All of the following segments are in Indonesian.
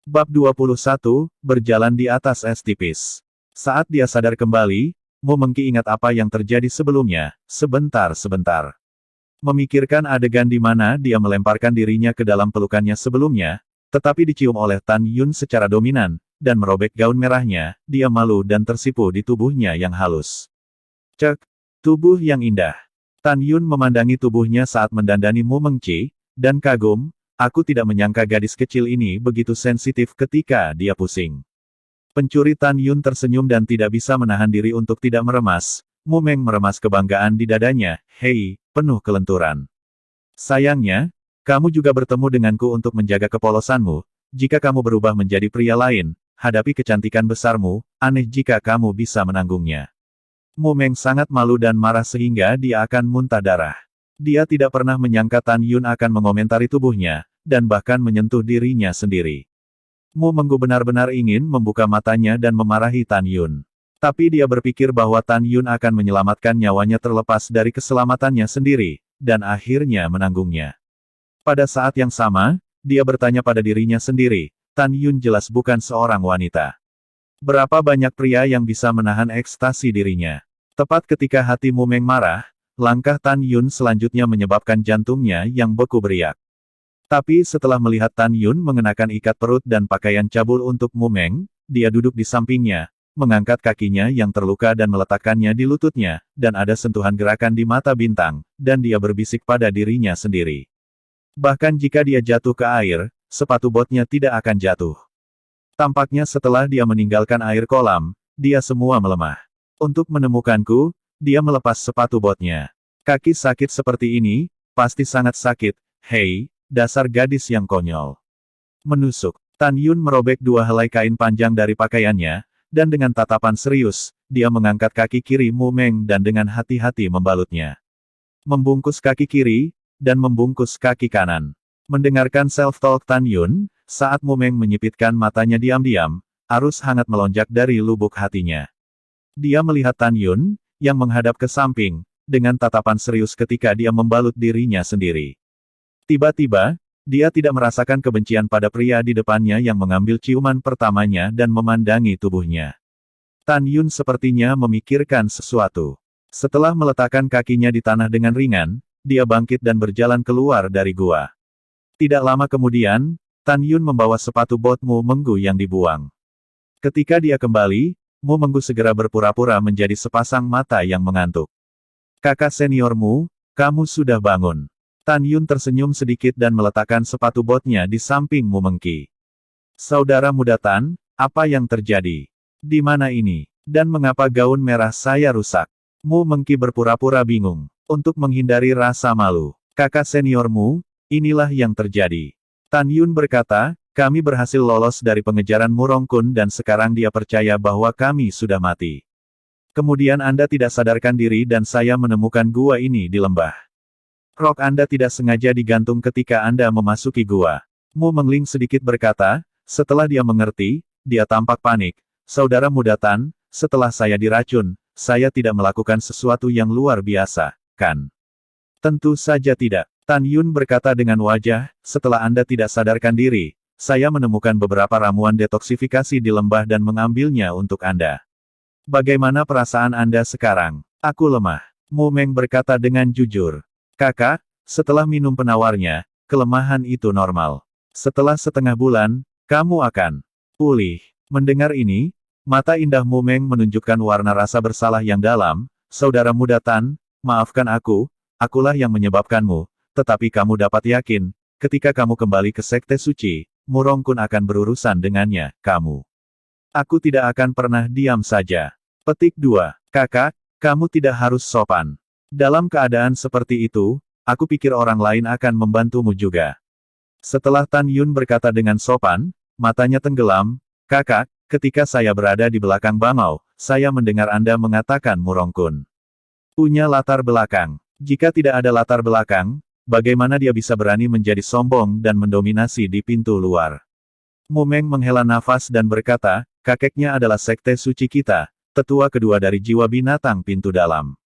Bab 21, berjalan di atas es tipis. Saat dia sadar kembali, Mu Mengki ingat apa yang terjadi sebelumnya, sebentar-sebentar. Memikirkan adegan di mana dia melemparkan dirinya ke dalam pelukannya sebelumnya, tetapi dicium oleh Tan Yun secara dominan, dan merobek gaun merahnya, dia malu dan tersipu di tubuhnya yang halus. Cek, tubuh yang indah. Tan Yun memandangi tubuhnya saat mendandani Mu Mengki, dan kagum. Aku tidak menyangka gadis kecil ini begitu sensitif ketika dia pusing. Pencuri Tan Yun tersenyum dan tidak bisa menahan diri untuk tidak meremas. Mu Meng meremas kebanggaan di dadanya. Hei, penuh kelenturan. Sayangnya, kamu juga bertemu denganku untuk menjaga kepolosanmu. Jika kamu berubah menjadi pria lain, hadapi kecantikan besarmu, aneh jika kamu bisa menanggungnya. Mu Meng sangat malu dan marah sehingga dia akan muntah darah. Dia tidak pernah menyangka Tan Yun akan mengomentari tubuhnya, dan bahkan menyentuh dirinya sendiri. Mu Menggu benar-benar ingin membuka matanya dan memarahi Tan Yun. Tapi dia berpikir bahwa Tan Yun akan menyelamatkan nyawanya terlepas dari keselamatannya sendiri, dan akhirnya menanggungnya. Pada saat yang sama, dia bertanya pada dirinya sendiri, Tan Yun jelas bukan seorang wanita. Berapa banyak pria yang bisa menahan ekstasi dirinya? Tepat ketika hati Mu Meng marah, langkah Tan Yun selanjutnya menyebabkan jantungnya yang beku beriak. Tapi setelah melihat Tan Yun mengenakan ikat perut dan pakaian cabul untuk Mu Meng, dia duduk di sampingnya, mengangkat kakinya yang terluka dan meletakkannya di lututnya, dan ada sentuhan gerakan di mata bintang, dan dia berbisik pada dirinya sendiri. Bahkan jika dia jatuh ke air, sepatu botnya tidak akan jatuh. Tampaknya setelah dia meninggalkan air kolam, dia semua melemah. Untuk menemukanku, dia melepas sepatu botnya. Kaki sakit seperti ini, pasti sangat sakit. Hei, dasar gadis yang konyol. Menusuk. Tan Yun merobek dua helai kain panjang dari pakaiannya, dan dengan tatapan serius, dia mengangkat kaki kiri Mu Meng dan dengan hati-hati membalutnya. Membungkus kaki kiri, dan membungkus kaki kanan. Mendengarkan self-talk Tan Yun, saat Mu Meng menyipitkan matanya diam-diam, arus hangat melonjak dari lubuk hatinya. Dia melihat Tan Yun, yang menghadap ke samping, dengan tatapan serius ketika dia membalut dirinya sendiri. Tiba-tiba, dia tidak merasakan kebencian pada pria di depannya yang mengambil ciuman pertamanya dan memandangi tubuhnya. Tan Yun sepertinya memikirkan sesuatu. Setelah meletakkan kakinya di tanah dengan ringan, dia bangkit dan berjalan keluar dari gua. Tidak lama kemudian, Tan Yun membawa sepatu bot Mu Menggu yang dibuang. Ketika dia kembali, Mu Menggu segera berpura-pura menjadi sepasang mata yang mengantuk. Kakak seniormu, kamu sudah bangun. Tan Yun tersenyum sedikit dan meletakkan sepatu botnya di samping Mu Mengki. Saudara muda Tan, apa yang terjadi? Di mana ini? Dan mengapa gaun merah saya rusak? Mu Mengki berpura-pura bingung. Untuk menghindari rasa malu. Kakak seniormu, inilah yang terjadi. Tan Yun berkata, kami berhasil lolos dari pengejaran Murong Kun dan sekarang dia percaya bahwa kami sudah mati. Kemudian Anda tidak sadarkan diri dan saya menemukan gua ini di lembah. Rok Anda tidak sengaja digantung ketika Anda memasuki gua. Mu Mengling sedikit berkata, setelah dia mengerti, dia tampak panik. Saudara muda Tan, setelah saya diracun, saya tidak melakukan sesuatu yang luar biasa, kan? Tentu saja tidak. Tan Yun berkata dengan wajah, setelah Anda tidak sadarkan diri, saya menemukan beberapa ramuan detoksifikasi di lembah dan mengambilnya untuk Anda. Bagaimana perasaan Anda sekarang? Aku lemah. Mu Meng berkata dengan jujur. Kakak, setelah minum penawarnya, kelemahan itu normal. Setelah setengah bulan, kamu akan pulih. Mendengar ini, mata indah Mu Meng menunjukkan warna rasa bersalah yang dalam. Saudara muda Tan, maafkan akulah yang menyebabkanmu, tetapi kamu dapat yakin, ketika kamu kembali ke Sekte Suci, Murong Kun akan berurusan dengannya, kamu. Aku tidak akan pernah diam saja. Petik 2. Kakak, kamu tidak harus sopan. Dalam keadaan seperti itu, aku pikir orang lain akan membantumu juga. Setelah Tan Yun berkata dengan sopan, matanya tenggelam, kakak, ketika saya berada di belakang bangau, saya mendengar Anda mengatakan Murong Kun punya latar belakang. Jika tidak ada latar belakang, bagaimana dia bisa berani menjadi sombong dan mendominasi di pintu luar? Mu Meng menghela nafas dan berkata, kakeknya adalah sekte suci kita, tetua kedua dari jiwa binatang pintu dalam.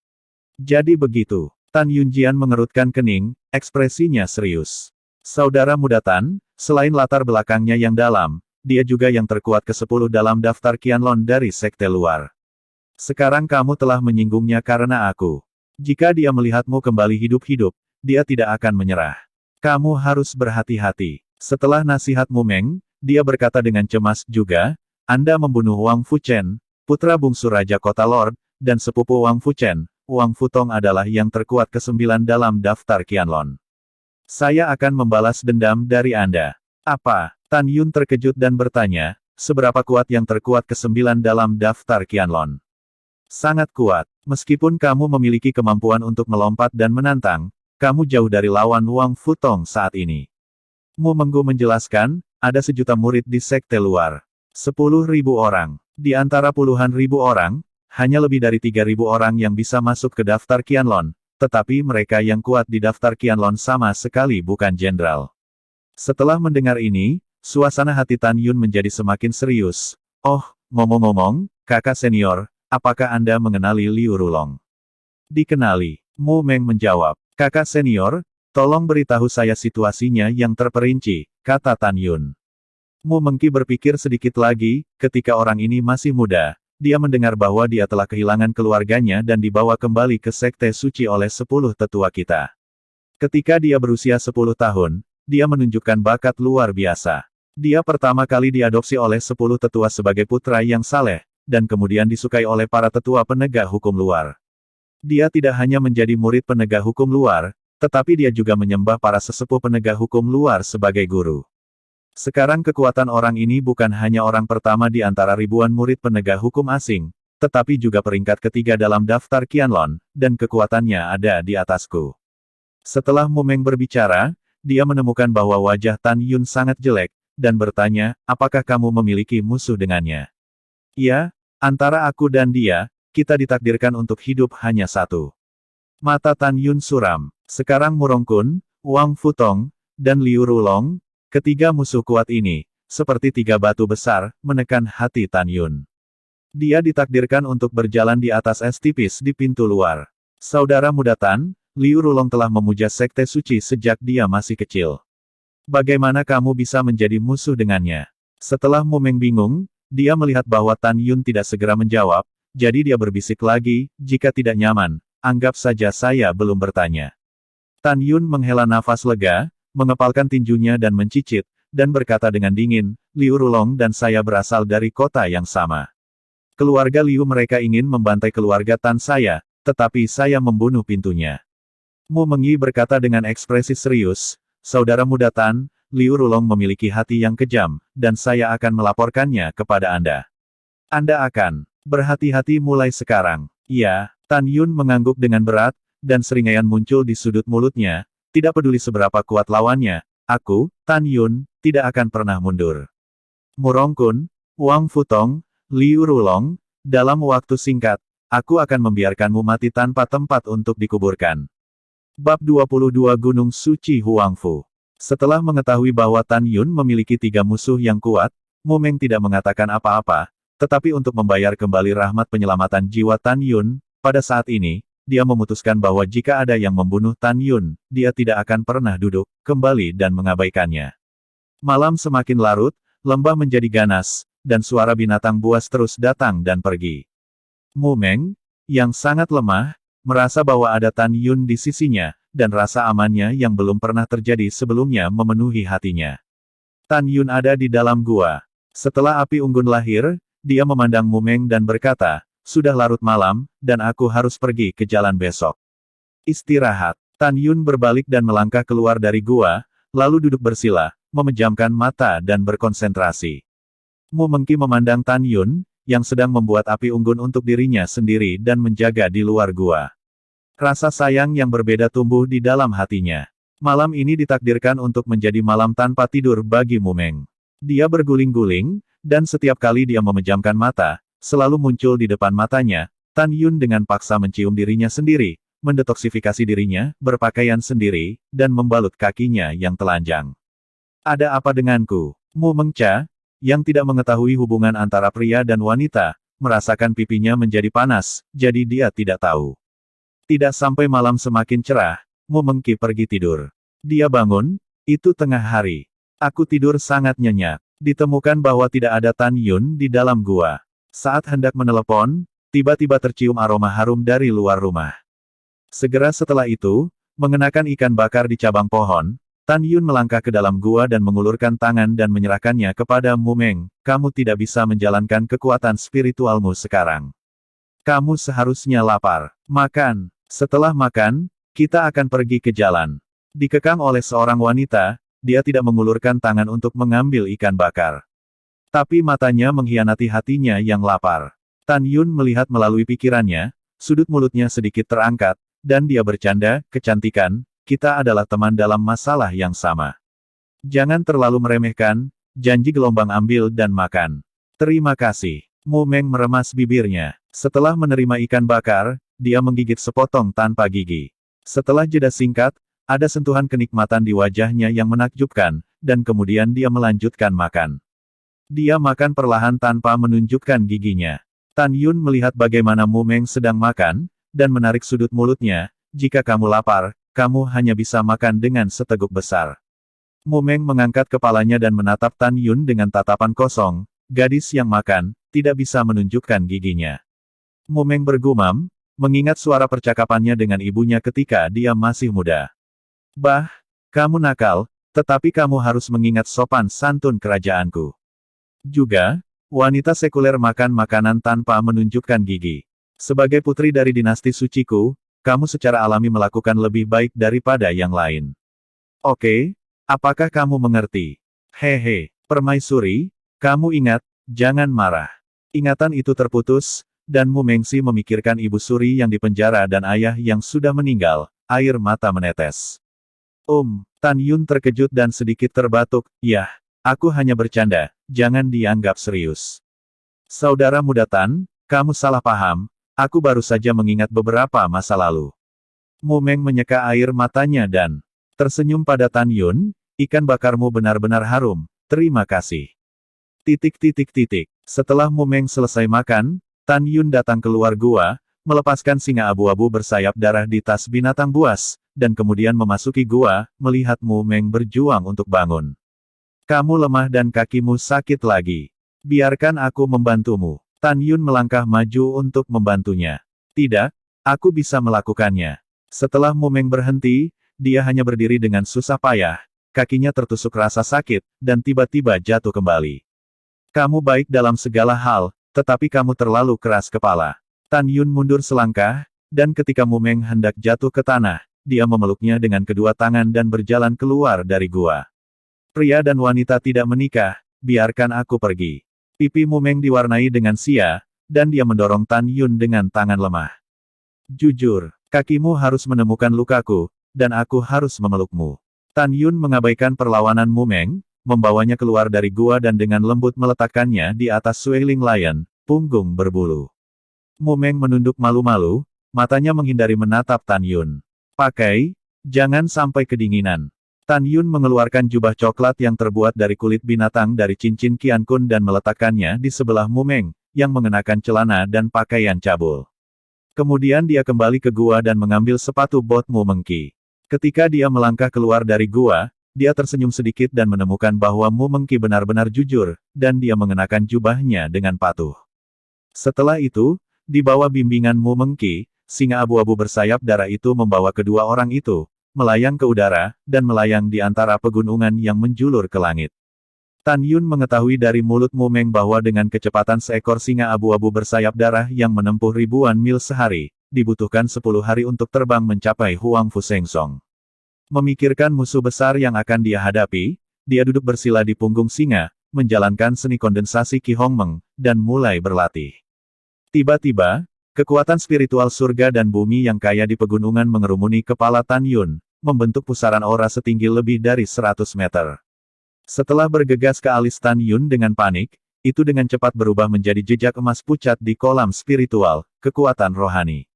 Jadi begitu. Tan Yunjian mengerutkan kening, ekspresinya serius. Saudara muda Tan, selain latar belakangnya yang dalam, dia juga yang terkuat ke-10 dalam daftar Qianlong dari sekte luar. Sekarang kamu telah menyinggungnya karena aku. Jika dia melihatmu kembali hidup-hidup, dia tidak akan menyerah. Kamu harus berhati-hati. Setelah nasihat Mu Meng, dia berkata dengan cemas juga, Anda membunuh Wang Fuchen, putra bungsu Raja Kota Lord, dan sepupu Wang Fuchen. Wang Futong adalah yang terkuat ke-9 dalam daftar Qianlong. Saya akan membalas dendam dari Anda. Apa? Tan Yun terkejut dan bertanya, seberapa kuat yang terkuat ke-9 dalam daftar Qianlong? Sangat kuat. Meskipun kamu memiliki kemampuan untuk melompat dan menantang, kamu jauh dari lawan Wang Futong saat ini. Mu Menggu menjelaskan, ada 1.000.000 murid di sekte luar. 10.000 orang. Di antara puluhan ribu orang, hanya lebih dari 3.000 orang yang bisa masuk ke daftar Qianlong, tetapi mereka yang kuat di daftar Qianlong sama sekali bukan jenderal. Setelah mendengar ini, suasana hati Tan Yun menjadi semakin serius. Oh, ngomong-ngomong, kakak senior, apakah Anda mengenali Liu Rulong? Dikenali. Mu Meng menjawab, kakak senior, tolong beritahu saya situasinya yang terperinci, kata Tan Yun. Mu Mengki berpikir sedikit lagi, ketika orang ini masih muda, dia mendengar bahwa dia telah kehilangan keluarganya dan dibawa kembali ke sekte suci oleh 10 tetua kita. Ketika dia berusia 10 tahun, dia menunjukkan bakat luar biasa. Dia pertama kali diadopsi oleh 10 tetua sebagai putra yang saleh, dan kemudian disukai oleh para tetua penegak hukum luar. Dia tidak hanya menjadi murid penegak hukum luar, tetapi dia juga menyembah para sesepuh penegak hukum luar sebagai guru. Sekarang kekuatan orang ini bukan hanya orang pertama di antara ribuan murid penegak hukum asing, tetapi juga peringkat ketiga dalam daftar Qianlong, dan kekuatannya ada di atasku. Setelah Mu Meng berbicara, dia menemukan bahwa wajah Tan Yun sangat jelek, dan bertanya, apakah kamu memiliki musuh dengannya? Ya, antara aku dan dia, kita ditakdirkan untuk hidup hanya satu. Mata Tan Yun suram. Sekarang Murong Kun, Wang Futong, dan Liu Rulong, ketiga musuh kuat ini, seperti 3 batu besar, menekan hati Tan Yun. Dia ditakdirkan untuk berjalan di atas es tipis di pintu luar. Saudara muda Tan, Liu Rulong telah memuja sekte suci sejak dia masih kecil. Bagaimana kamu bisa menjadi musuh dengannya? Setelah Mu Meng bingung, dia melihat bahwa Tan Yun tidak segera menjawab, jadi dia berbisik lagi, jika tidak nyaman, anggap saja saya belum bertanya. Tan Yun menghela nafas lega, mengepalkan tinjunya dan mencicit, dan berkata dengan dingin, Liu Rulong dan saya berasal dari kota yang sama. Keluarga Liu mereka ingin membantai keluarga Tan saya, tetapi saya membunuh pintunya. Mu Mengyi berkata dengan ekspresi serius, saudara muda Tan, Liu Rulong memiliki hati yang kejam, dan saya akan melaporkannya kepada Anda. Anda akan berhati-hati mulai sekarang. Ya, Tan Yun mengangguk dengan berat, dan seringaian muncul di sudut mulutnya, tidak peduli seberapa kuat lawannya, aku, Tan Yun, tidak akan pernah mundur. Murong Kun, Wang Futong, Liu Rulong, dalam waktu singkat, aku akan membiarkanmu mati tanpa tempat untuk dikuburkan. Bab 22 Gunung Suci Huangfu. Setelah mengetahui bahwa Tan Yun memiliki 3 musuh yang kuat, Mu Meng tidak mengatakan apa-apa, tetapi untuk membayar kembali rahmat penyelamatan jiwa Tan Yun, pada saat ini, dia memutuskan bahwa jika ada yang membunuh Tan Yun, dia tidak akan pernah duduk kembali dan mengabaikannya. Malam semakin larut, lembah menjadi ganas, dan suara binatang buas terus datang dan pergi. Mu Meng, yang sangat lemah, merasa bahwa ada Tan Yun di sisinya, dan rasa amannya yang belum pernah terjadi sebelumnya memenuhi hatinya. Tan Yun ada di dalam gua. Setelah api unggun lahir, dia memandang Mu Meng dan berkata, sudah larut malam, dan aku harus pergi ke jalan besok. Istirahat. Tan Yun berbalik dan melangkah keluar dari gua, lalu duduk bersila, memejamkan mata dan berkonsentrasi. Mu Mengki memandang Tan Yun, yang sedang membuat api unggun untuk dirinya sendiri dan menjaga di luar gua. Rasa sayang yang berbeda tumbuh di dalam hatinya. Malam ini ditakdirkan untuk menjadi malam tanpa tidur bagi Mu Meng. Dia berguling-guling, dan setiap kali dia memejamkan mata, selalu muncul di depan matanya, Tan Yun dengan paksa mencium dirinya sendiri, mendetoksifikasi dirinya, berpakaian sendiri, dan membalut kakinya yang telanjang. Ada apa denganku? Mu Mengca, yang tidak mengetahui hubungan antara pria dan wanita, merasakan pipinya menjadi panas, jadi dia tidak tahu. Tidak sampai malam semakin cerah, Mu Mengki pergi tidur. Dia bangun, itu tengah hari. Aku tidur sangat nyenyak. Ditemukan bahwa tidak ada Tan Yun di dalam gua. Saat hendak menelepon, tiba-tiba tercium aroma harum dari luar rumah. Segera setelah itu, mengenakan ikan bakar di cabang pohon, Tan Yun melangkah ke dalam gua dan mengulurkan tangan dan menyerahkannya kepada Mu Meng. Kamu tidak bisa menjalankan kekuatan spiritualmu sekarang. Kamu seharusnya lapar. Makan. Setelah makan, kita akan pergi ke jalan. Dikekang oleh seorang wanita, dia tidak mengulurkan tangan untuk mengambil ikan bakar. Tapi matanya mengkhianati hatinya yang lapar. Tan Yun melihat melalui pikirannya, sudut mulutnya sedikit terangkat, dan dia bercanda, kecantikan, kita adalah teman dalam masalah yang sama. Jangan terlalu meremehkan, janji gelombang ambil dan makan. Terima kasih. Mu Meng meremas bibirnya. Setelah menerima ikan bakar, dia menggigit sepotong tanpa gigi. Setelah jeda singkat, ada sentuhan kenikmatan di wajahnya yang menakjubkan, dan kemudian dia melanjutkan makan. Dia makan perlahan tanpa menunjukkan giginya. Tan Yun melihat bagaimana Mu Meng sedang makan, dan menarik sudut mulutnya. Jika kamu lapar, kamu hanya bisa makan dengan seteguk besar. Mu Meng mengangkat kepalanya dan menatap Tan Yun dengan tatapan kosong. Gadis yang makan, tidak bisa menunjukkan giginya. Mu Meng bergumam, mengingat suara percakapannya dengan ibunya ketika dia masih muda. Bah, kamu nakal, tetapi kamu harus mengingat sopan santun kerajaanku. Juga, wanita sekuler makan makanan tanpa menunjukkan gigi. Sebagai putri dari dinasti suciku, kamu secara alami melakukan lebih baik daripada yang lain. Oke, apakah kamu mengerti? Hehe, permaisuri, kamu ingat, jangan marah. Ingatan itu terputus, dan Mu Mengsi memikirkan ibu suri yang dipenjara dan ayah yang sudah meninggal, air mata menetes. Tan Yun terkejut dan sedikit terbatuk, yah, aku hanya bercanda, jangan dianggap serius. Saudara muda Tan, kamu salah paham. Aku baru saja mengingat beberapa masa lalu. Mu Meng menyeka air matanya dan tersenyum pada Tan Yun, ikan bakarmu benar-benar harum, terima kasih. Setelah Mu Meng selesai makan, Tan Yun datang keluar gua, melepaskan singa abu-abu bersayap darah di tas binatang buas, dan kemudian memasuki gua, melihat Mu Meng berjuang untuk bangun. Kamu lemah dan kakimu sakit lagi. Biarkan aku membantumu. Tan Yun melangkah maju untuk membantunya. Tidak, aku bisa melakukannya. Setelah Mu Meng berhenti, dia hanya berdiri dengan susah payah, kakinya tertusuk rasa sakit, dan tiba-tiba jatuh kembali. Kamu baik dalam segala hal, tetapi kamu terlalu keras kepala. Tan Yun mundur selangkah, dan ketika Mu Meng hendak jatuh ke tanah, dia memeluknya dengan kedua tangan dan berjalan keluar dari gua. Pria dan wanita tidak menikah, biarkan aku pergi. Pipi Mu Meng diwarnai dengan sia, dan dia mendorong Tan Yun dengan tangan lemah. Jujur, kakimu harus menemukan lukaku, dan aku harus memelukmu. Tan Yun mengabaikan perlawanan Mu Meng, membawanya keluar dari gua dan dengan lembut meletakkannya di atas Suiling Lion, punggung berbulu. Mu Meng menunduk malu-malu, matanya menghindari menatap Tan Yun. Pakai, jangan sampai kedinginan. Tan Yun mengeluarkan jubah coklat yang terbuat dari kulit binatang dari cincin Qian Kun dan meletakkannya di sebelah Mu Meng, yang mengenakan celana dan pakaian cabul. Kemudian dia kembali ke gua dan mengambil sepatu bot Mu Mengki. Ketika dia melangkah keluar dari gua, dia tersenyum sedikit dan menemukan bahwa Mu Mengki benar-benar jujur, dan dia mengenakan jubahnya dengan patuh. Setelah itu, di bawah bimbingan Mu Mengki, singa abu-abu bersayap darah itu membawa kedua orang itu, melayang ke udara, dan melayang di antara pegunungan yang menjulur ke langit. Tan Yun mengetahui dari mulut Mu Meng bahwa dengan kecepatan seekor singa abu-abu bersayap darah yang menempuh ribuan mil sehari, dibutuhkan 10 hari untuk terbang mencapai Huang Fu Seng Song. Memikirkan musuh besar yang akan dia hadapi, dia duduk bersila di punggung singa, menjalankan seni kondensasi Qi Hong Meng, dan mulai berlatih. Tiba-tiba, kekuatan spiritual surga dan bumi yang kaya di pegunungan mengerumuni kepala Tan Yun, membentuk pusaran aura setinggi lebih dari 100 meter. Setelah bergegas ke alis Tan Yun dengan panik, itu dengan cepat berubah menjadi jejak emas pucat di kolam spiritual, kekuatan rohani.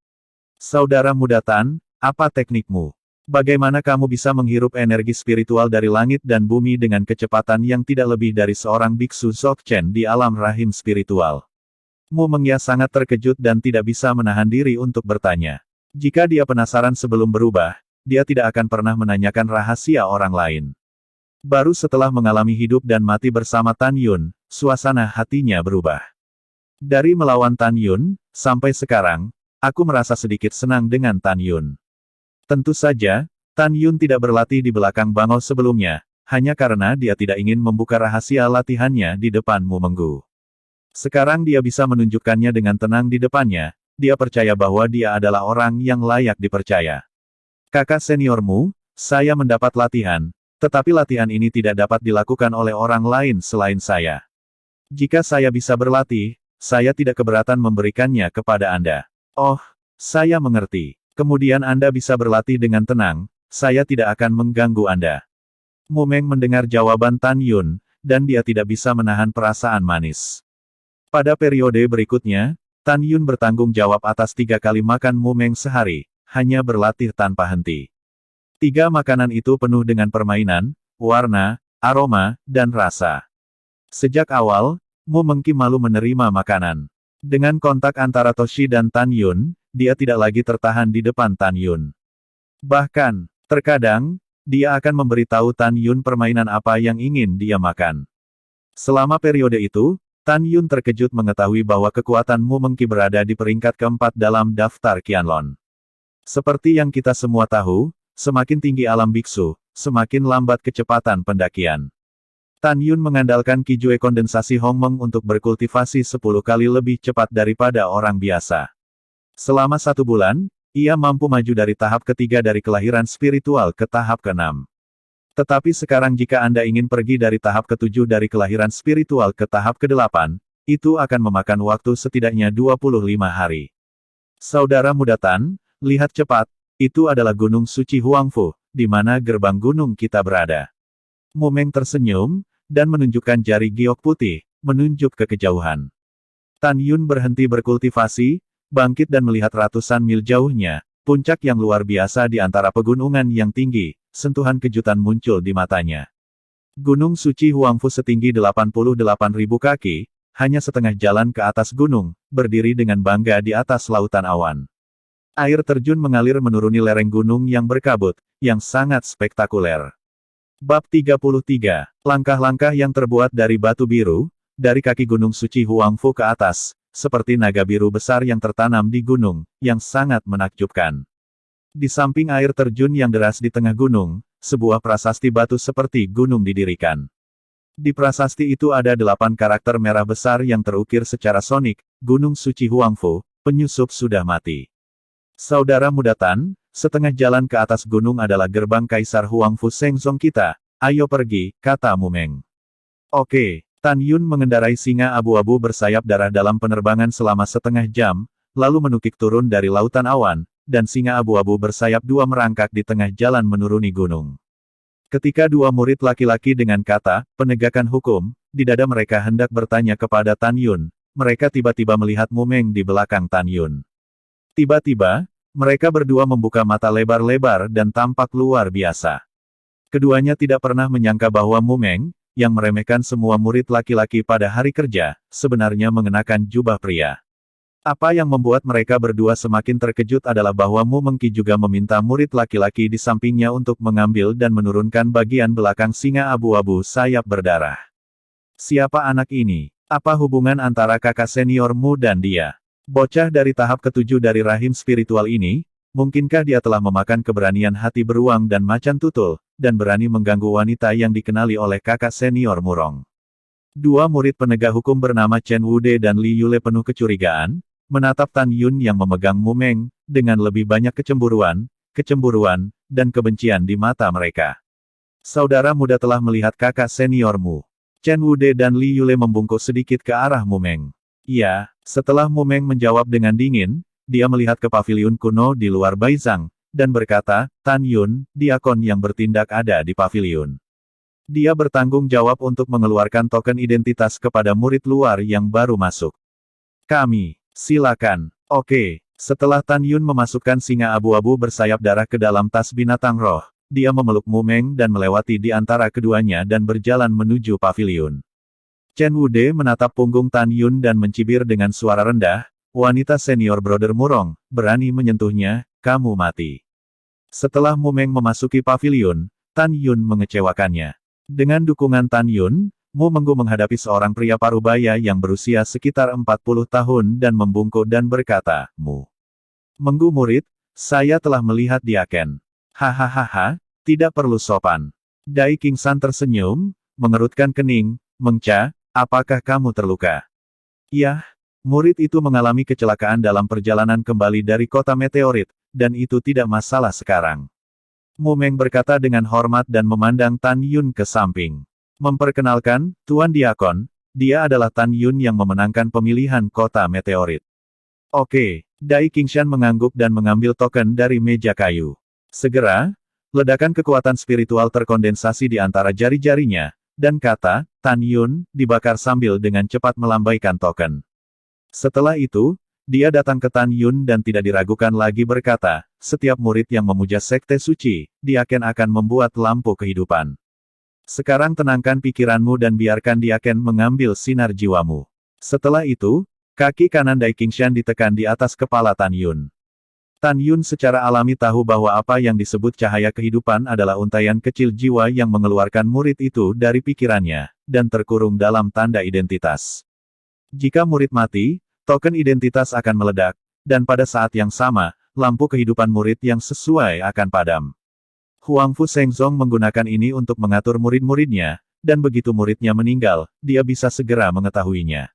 Saudara muda Tan, apa teknikmu? Bagaimana kamu bisa menghirup energi spiritual dari langit dan bumi dengan kecepatan yang tidak lebih dari seorang biksu Dzogchen di alam rahim spiritual? Mu Mengya sangat terkejut dan tidak bisa menahan diri untuk bertanya. Jika dia penasaran sebelum berubah, dia tidak akan pernah menanyakan rahasia orang lain. Baru setelah mengalami hidup dan mati bersama Tan Yun, suasana hatinya berubah. Dari melawan Tan Yun, sampai sekarang, aku merasa sedikit senang dengan Tan Yun. Tentu saja, Tan Yun tidak berlatih di belakang bangau sebelumnya, hanya karena dia tidak ingin membuka rahasia latihannya di depan Mu Menggu. Sekarang dia bisa menunjukkannya dengan tenang di depannya, dia percaya bahwa dia adalah orang yang layak dipercaya. Kakak seniormu, saya mendapat latihan, tetapi latihan ini tidak dapat dilakukan oleh orang lain selain saya. Jika saya bisa berlatih, saya tidak keberatan memberikannya kepada Anda. Oh, saya mengerti. Kemudian Anda bisa berlatih dengan tenang, saya tidak akan mengganggu Anda. Mu Meng mendengar jawaban Tan Yun, dan dia tidak bisa menahan perasaan manis. Pada periode berikutnya, Tan Yun bertanggung jawab atas 3 kali makan Mu Meng sehari, hanya berlatih tanpa henti. 3 makanan itu penuh dengan permainan, warna, aroma, dan rasa. Sejak awal, Mu Mengki malu menerima makanan. Dengan kontak antara Toshi dan Tan Yun, dia tidak lagi tertahan di depan Tan Yun. Bahkan, terkadang, dia akan memberitahu Tan Yun permainan apa yang ingin dia makan. Selama periode itu, Tan Yun terkejut mengetahui bahwa kekuatan Mu Mengki berada di peringkat keempat dalam daftar Qianlong. Seperti yang kita semua tahu, semakin tinggi alam biksu, semakin lambat kecepatan pendakian. Tan Yun mengandalkan Kijue kondensasi Hongmeng untuk berkultivasi 10 kali lebih cepat daripada orang biasa. Selama 1 bulan, ia mampu maju dari tahap ketiga dari kelahiran spiritual ke tahap ke-6. Tetapi sekarang jika Anda ingin pergi dari tahap ke-7 dari kelahiran spiritual ke tahap ke-8, itu akan memakan waktu setidaknya 25 hari. Saudara muda Tan, lihat cepat, itu adalah Gunung Suci Huangfu, di mana gerbang gunung kita berada. Mu Meng tersenyum, dan menunjukkan jari giok putih, menunjuk ke kejauhan. Tan Yun berhenti berkultivasi, bangkit dan melihat ratusan mil jauhnya, puncak yang luar biasa di antara pegunungan yang tinggi, sentuhan kejutan muncul di matanya. Gunung Suci Huangfu setinggi 88.000 kaki, hanya setengah jalan ke atas gunung, berdiri dengan bangga di atas lautan awan. Air terjun mengalir menuruni lereng gunung yang berkabut, yang sangat spektakuler. Bab 33. Langkah-langkah yang terbuat dari batu biru, dari kaki Gunung Suci Huangfu ke atas, seperti naga biru besar yang tertanam di gunung, yang sangat menakjubkan. Di samping air terjun yang deras di tengah gunung, sebuah prasasti batu seperti gunung didirikan. Di prasasti itu ada 8 karakter merah besar yang terukir secara sonik, Gunung Suci Huangfu, penyusup sudah mati. Saudara muda Tan, setengah jalan ke atas gunung adalah gerbang Kaisar Huangfu Shengzong kita, ayo pergi, kata Mu Meng. Oke, Tan Yun mengendarai singa abu-abu bersayap darah dalam penerbangan selama setengah jam, lalu menukik turun dari lautan awan, dan singa abu-abu bersayap 2 merangkak di tengah jalan menuruni gunung. Ketika 2 murid laki-laki dengan kata, penegakan hukum, di dada mereka hendak bertanya kepada Tan Yun, mereka tiba-tiba melihat Mu Meng di belakang Tan Yun. Tiba-tiba, mereka berdua membuka mata lebar-lebar dan tampak luar biasa. Keduanya tidak pernah menyangka bahwa Mu Meng, yang meremehkan semua murid laki-laki pada hari kerja, sebenarnya mengenakan jubah pria. Apa yang membuat mereka berdua semakin terkejut adalah bahwa Mu Mengki juga meminta murid laki-laki di sampingnya untuk mengambil dan menurunkan bagian belakang singa abu-abu sayap berdarah. Siapa anak ini? Apa hubungan antara kakak seniormu dan dia? Bocah dari tahap ke-7 dari rahim spiritual ini, mungkinkah dia telah memakan keberanian hati beruang dan macan tutul, dan berani mengganggu wanita yang dikenali oleh kakak senior Murong? 2 murid penegak hukum bernama Chen Wude dan Li Yule penuh kecurigaan, menatap Tan Yun yang memegang Mu Meng, dengan lebih banyak kecemburuan, dan kebencian di mata mereka. Saudara muda telah melihat kakak seniormu. Chen Wude dan Li Yule membungkuk sedikit ke arah Mu Meng. Ya, setelah Mu Meng menjawab dengan dingin, dia melihat ke paviliun kuno di luar Baizang, dan berkata, Tan Yun, diakon yang bertindak ada di paviliun. Dia bertanggung jawab untuk mengeluarkan token identitas kepada murid luar yang baru masuk. Kami, silakan. Oke, setelah Tan Yun memasukkan singa abu-abu bersayap darah ke dalam tas binatang roh, dia memeluk Mu Meng dan melewati di antara keduanya dan berjalan menuju paviliun. Chen Wude menatap punggung Tan Yun dan mencibir dengan suara rendah, wanita senior Brother Murong, berani menyentuhnya, kamu mati. Setelah Mu Meng memasuki paviliun, Tan Yun mengecewakannya. Dengan dukungan Tan Yun, Mu Menggu menghadapi seorang pria parubaya yang berusia sekitar 40 tahun dan membungkuk dan berkata, Mu Menggu murid, saya telah melihat Diaken. Hahaha, tidak perlu sopan. Dai Qingxan tersenyum, mengerutkan kening, Mengca, apakah kamu terluka? Yah, murid itu mengalami kecelakaan dalam perjalanan kembali dari kota meteorit, dan itu tidak masalah sekarang. Mu Meng berkata dengan hormat dan memandang Tan Yun ke samping. Memperkenalkan, Tuan Diakon, dia adalah Tan Yun yang memenangkan pemilihan kota meteorit. Oke, Dai Qingxan mengangguk dan mengambil token dari meja kayu. Segera, ledakan kekuatan spiritual terkondensasi di antara jari-jarinya, dan kata, Tan Yun, dibakar sambil dengan cepat melambaikan token. Setelah itu, dia datang ke Tan Yun dan tidak diragukan lagi berkata, setiap murid yang memuja sekte suci, Diaken akan membuat lampu kehidupan. Sekarang tenangkan pikiranmu dan biarkan Diaken mengambil sinar jiwamu. Setelah itu, kaki kanan Dai Qingxan ditekan di atas kepala Tan Yun. Tan Yun secara alami tahu bahwa apa yang disebut cahaya kehidupan adalah untaian kecil jiwa yang mengeluarkan murid itu dari pikirannya, dan terkurung dalam tanda identitas. Jika murid mati, token identitas akan meledak, dan pada saat yang sama, lampu kehidupan murid yang sesuai akan padam. Huangfu Shengzong menggunakan ini untuk mengatur murid-muridnya, dan begitu muridnya meninggal, dia bisa segera mengetahuinya.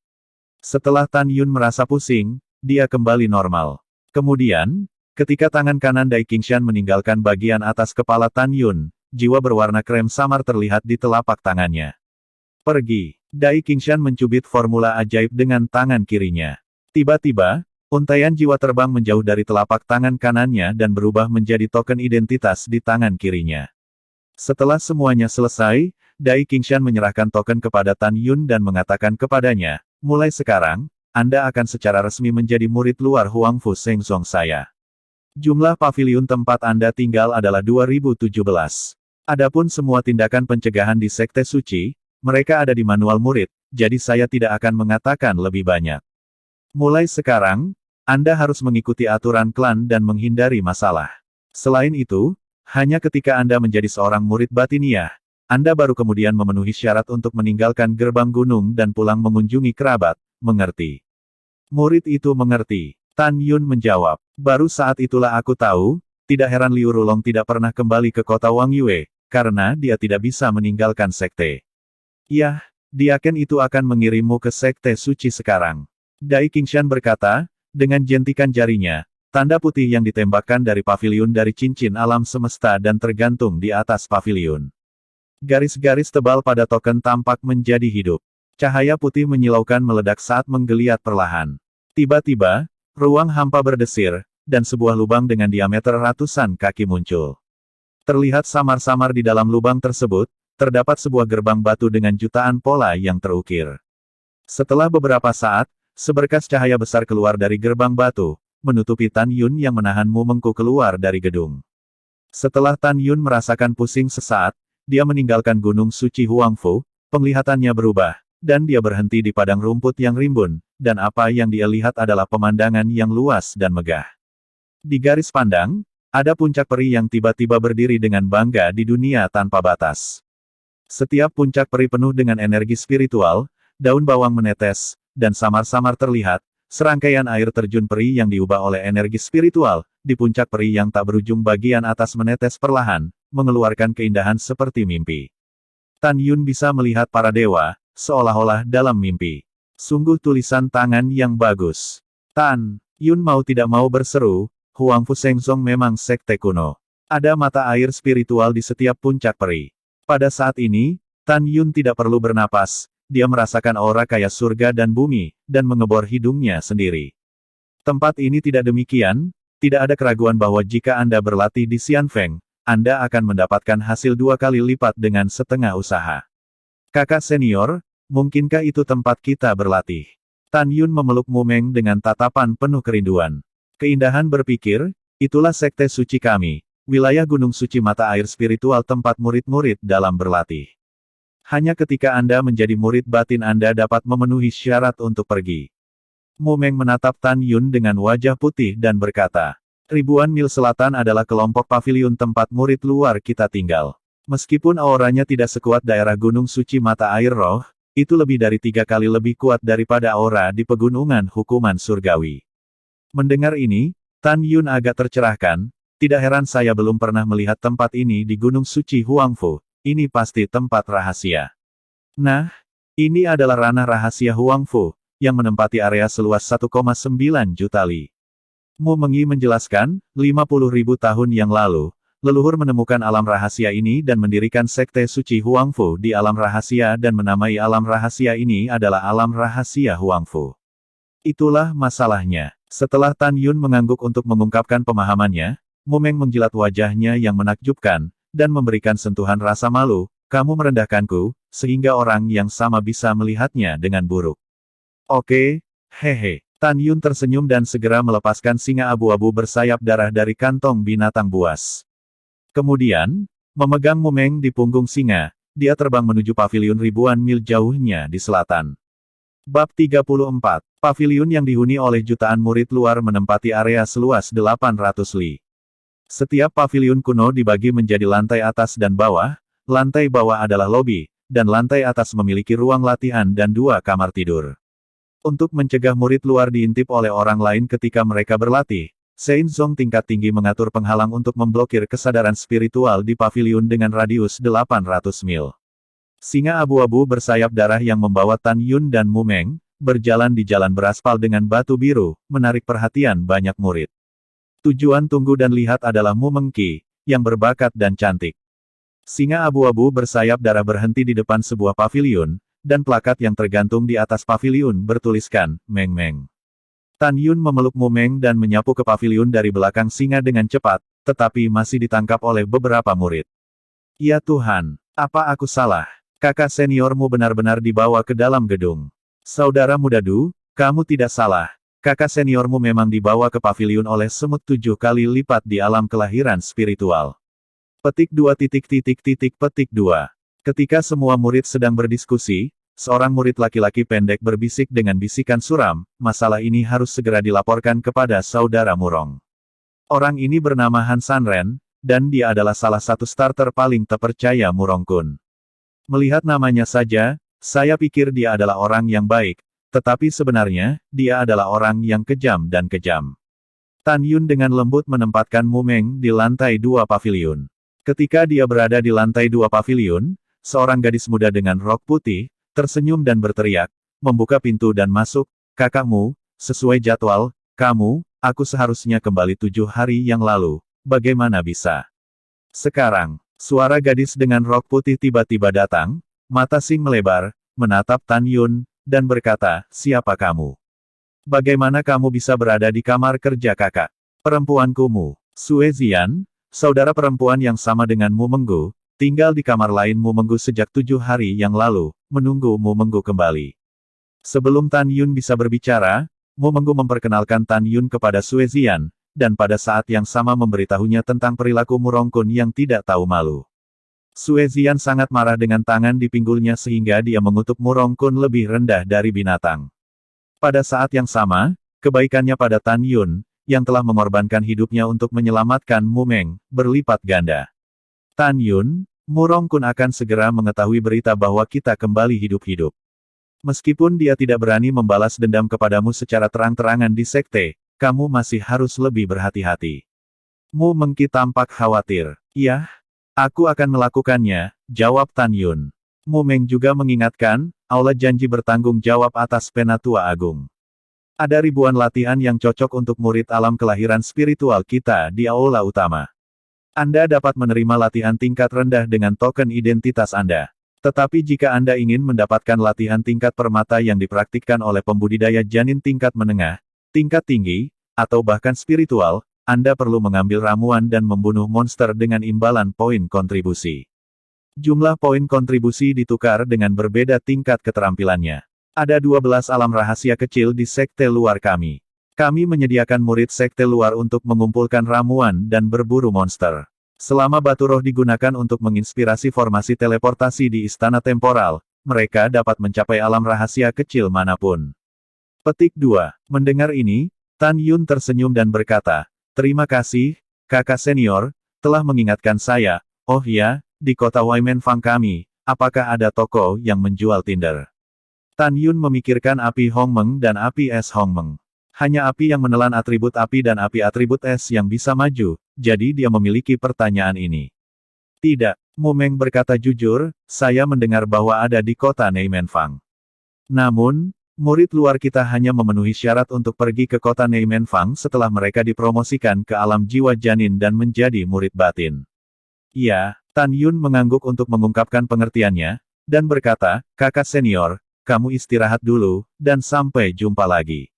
Setelah Tan Yun merasa pusing, dia kembali normal. Kemudian, ketika tangan kanan Dai Qingxan meninggalkan bagian atas kepala Tan Yun, jiwa berwarna krem samar terlihat di telapak tangannya. Pergi. Dai Qingxan mencubit formula ajaib dengan tangan kirinya. Tiba-tiba, untaian jiwa terbang menjauh dari telapak tangan kanannya dan berubah menjadi token identitas di tangan kirinya. Setelah semuanya selesai, Dai Qingxan menyerahkan token kepada Tan Yun dan mengatakan kepadanya, mulai sekarang, Anda akan secara resmi menjadi murid luar Huangfu Shengzong saya. Jumlah paviliun tempat Anda tinggal adalah 2017. Adapun semua tindakan pencegahan di Sekte Suci, mereka ada di manual murid, jadi saya tidak akan mengatakan lebih banyak. Mulai sekarang, Anda harus mengikuti aturan klan dan menghindari masalah. Selain itu, hanya ketika Anda menjadi seorang murid batiniah, Anda baru kemudian memenuhi syarat untuk meninggalkan gerbang gunung dan pulang mengunjungi kerabat, mengerti? Murid itu mengerti. Tan Yun menjawab, baru saat itulah aku tahu, tidak heran Liu Rulong tidak pernah kembali ke kota Wang Yue, karena dia tidak bisa meninggalkan sekte. Yah, Diaken itu akan mengirimmu ke sekte suci sekarang. Dai Qingxan berkata, dengan jentikan jarinya, tanda putih yang ditembakkan dari paviliun dari cincin alam semesta dan tergantung di atas paviliun. Garis-garis tebal pada token tampak menjadi hidup. Cahaya putih menyilaukan meledak saat menggeliat perlahan. Tiba-tiba, ruang hampa berdesir, dan sebuah lubang dengan diameter ratusan kaki muncul. Terlihat samar-samar di dalam lubang tersebut, terdapat sebuah gerbang batu dengan jutaan pola yang terukir. Setelah beberapa saat, seberkas cahaya besar keluar dari gerbang batu, menutupi Tan Yun yang menahan Mu Mengku keluar dari gedung. Setelah Tan Yun merasakan pusing sesaat, dia meninggalkan gunung suci Huangfu, penglihatannya berubah, dan dia berhenti di padang rumput yang rimbun, dan apa yang dia lihat adalah pemandangan yang luas dan megah. Di garis pandang, ada puncak peri yang tiba-tiba berdiri dengan bangga di dunia tanpa batas. Setiap puncak peri penuh dengan energi spiritual, daun bawang menetes, dan samar-samar terlihat, serangkaian air terjun peri yang diubah oleh energi spiritual, di puncak peri yang tak berujung bagian atas menetes perlahan, mengeluarkan keindahan seperti mimpi. Tan Yun bisa melihat para dewa, seolah-olah dalam mimpi. Sungguh tulisan tangan yang bagus. Tan Yun mau tidak mau berseru, Huangfu Shengzong memang sekte kuno. Ada mata air spiritual di setiap puncak peri. Pada saat ini, Tan Yun tidak perlu bernapas, dia merasakan aura kaya surga dan bumi, dan mengebor hidungnya sendiri. Tempat ini tidak demikian, tidak ada keraguan bahwa jika Anda berlatih di Xianfeng, Anda akan mendapatkan hasil 2 kali lipat dengan setengah usaha. Kakak senior, mungkinkah itu tempat kita berlatih? Tan Yun memeluk Mu Meng dengan tatapan penuh kerinduan. Keindahan berpikir, itulah sekte suci kami, wilayah gunung suci mata air spiritual tempat murid-murid dalam berlatih. Hanya ketika Anda menjadi murid batin Anda dapat memenuhi syarat untuk pergi. Mu Meng menatap Tan Yun dengan wajah putih dan berkata, ribuan mil selatan adalah kelompok paviliun tempat murid luar kita tinggal. Meskipun auranya tidak sekuat daerah Gunung Suci Mata Air Roh, itu lebih dari 3 kali lebih kuat daripada aura di pegunungan hukuman surgawi. Mendengar ini, Tan Yun agak tercerahkan, tidak heran saya belum pernah melihat tempat ini di Gunung Suci Huangfu, ini pasti tempat rahasia. Nah, ini adalah ranah rahasia Huangfu, yang menempati area seluas 1,9 juta li. Mu Mengyi menjelaskan, 50.000 tahun yang lalu, leluhur menemukan alam rahasia ini dan mendirikan sekte suci Huangfu di alam rahasia dan menamai alam rahasia ini adalah alam rahasia Huangfu. Itulah masalahnya. Setelah Tan Yun mengangguk untuk mengungkapkan pemahamannya, Mu Meng menjilat wajahnya yang menakjubkan, dan memberikan sentuhan rasa malu, kamu merendahkanku, sehingga orang yang sama bisa melihatnya dengan buruk. Oke, hehe. Tan Yun tersenyum dan segera melepaskan singa abu-abu bersayap darah dari kantong binatang buas. Kemudian, memegang Mu Meng di punggung singa, dia terbang menuju paviliun ribuan mil jauhnya di selatan. Bab 34. Paviliun yang dihuni oleh jutaan murid luar menempati area seluas 800 li. Setiap paviliun kuno dibagi menjadi lantai atas dan bawah, lantai bawah adalah lobi, dan lantai atas memiliki ruang latihan dan 2 kamar tidur. Untuk mencegah murid luar diintip oleh orang lain ketika mereka berlatih, Sein Zong tingkat tinggi mengatur penghalang untuk memblokir kesadaran spiritual di paviliun dengan radius 800 mil. Singa abu-abu bersayap darah yang membawa Tan Yun dan Mu Meng, berjalan di jalan beraspal dengan batu biru, menarik perhatian banyak murid. Tujuan tunggu dan lihat adalah Mu Mengki, yang berbakat dan cantik. Singa abu-abu bersayap darah berhenti di depan sebuah paviliun, dan plakat yang tergantung di atas paviliun bertuliskan, Meng Meng. Tan Yun memeluk Mu Meng dan menyapu ke paviliun dari belakang singa dengan cepat, tetapi masih ditangkap oleh beberapa murid. Ya Tuhan, apa aku salah? Kakak seniormu benar-benar dibawa ke dalam gedung. Saudara muda Du, kamu tidak salah. Kakak seniormu memang dibawa ke paviliun oleh semut 7 kali lipat di alam kelahiran spiritual. Petik 2. Petik 2. Ketika semua murid sedang berdiskusi, seorang murid laki-laki pendek berbisik dengan bisikan suram, masalah ini harus segera dilaporkan kepada saudara Murong. Orang ini bernama Han Sanren, dan dia adalah salah satu starter paling terpercaya Murong Kun. Melihat namanya saja, saya pikir dia adalah orang yang baik, tetapi sebenarnya, dia adalah orang yang kejam dan kejam. Tan Yun dengan lembut menempatkan Mu Meng di lantai 2 paviliun. Ketika dia berada di lantai 2 paviliun, seorang gadis muda dengan rok putih, tersenyum dan berteriak, membuka pintu dan masuk, kakakmu, sesuai jadwal, aku seharusnya kembali 7 hari yang lalu, bagaimana bisa? Sekarang, suara gadis dengan rok putih tiba-tiba datang, mata Sing melebar, menatap Tan Yun, dan berkata, siapa kamu? Bagaimana kamu bisa berada di kamar kerja kakak? Perempuanku Mu, Sue Zian, saudara perempuan yang sama dengan Mu Menggu, tinggal di kamar lain Mu Menggu sejak 7 hari yang lalu, menunggu Mu Menggu kembali. Sebelum Tan Yun bisa berbicara, Mu Menggu memperkenalkan Tan Yun kepada Sue Zian, dan pada saat yang sama memberitahunya tentang perilaku Murong Kun yang tidak tahu malu. Sue Zian sangat marah dengan tangan di pinggulnya sehingga dia mengutuk Murong Kun lebih rendah dari binatang. Pada saat yang sama, kebaikannya pada Tan Yun, yang telah mengorbankan hidupnya untuk menyelamatkan Mu Meng, berlipat ganda. Tan Yun, Murong Kun akan segera mengetahui berita bahwa kita kembali hidup-hidup. Meskipun dia tidak berani membalas dendam kepadamu secara terang-terangan di sekte, kamu masih harus lebih berhati-hati. Mu Mengki tampak khawatir. Iya, aku akan melakukannya, jawab Tan Yun. Mu Meng juga mengingatkan, aula janji bertanggung jawab atas Penatua Agung. Ada ribuan latihan yang cocok untuk murid alam kelahiran spiritual kita di aula utama. Anda dapat menerima latihan tingkat rendah dengan token identitas Anda. Tetapi jika Anda ingin mendapatkan latihan tingkat permata yang dipraktikkan oleh pembudidaya janin tingkat menengah, tingkat tinggi, atau bahkan spiritual, Anda perlu mengambil ramuan dan membunuh monster dengan imbalan poin kontribusi. Jumlah poin kontribusi ditukar dengan berbeda tingkat keterampilannya. Ada 12 alam rahasia kecil di sekte luar kami. Kami menyediakan murid sekte luar untuk mengumpulkan ramuan dan berburu monster. Selama batu roh digunakan untuk menginspirasi formasi teleportasi di istana temporal, mereka dapat mencapai alam rahasia kecil manapun. Petik 2. Mendengar ini, Tan Yun tersenyum dan berkata, terima kasih, kakak senior, telah mengingatkan saya. Oh ya, di kota Waimenfang kami, apakah ada toko yang menjual tinder? Tan Yun memikirkan api Hongmeng dan api es Hongmeng. Hanya api yang menelan atribut api dan api atribut es yang bisa maju, jadi dia memiliki pertanyaan ini. Tidak, Mu Meng berkata jujur, saya mendengar bahwa ada di kota Neimenfang. Namun, murid luar kita hanya memenuhi syarat untuk pergi ke kota Neimenfang setelah mereka dipromosikan ke alam jiwa janin dan menjadi murid batin. Iya, Tan Yun mengangguk untuk mengungkapkan pengertiannya, dan berkata, kakak senior, kamu istirahat dulu, dan sampai jumpa lagi.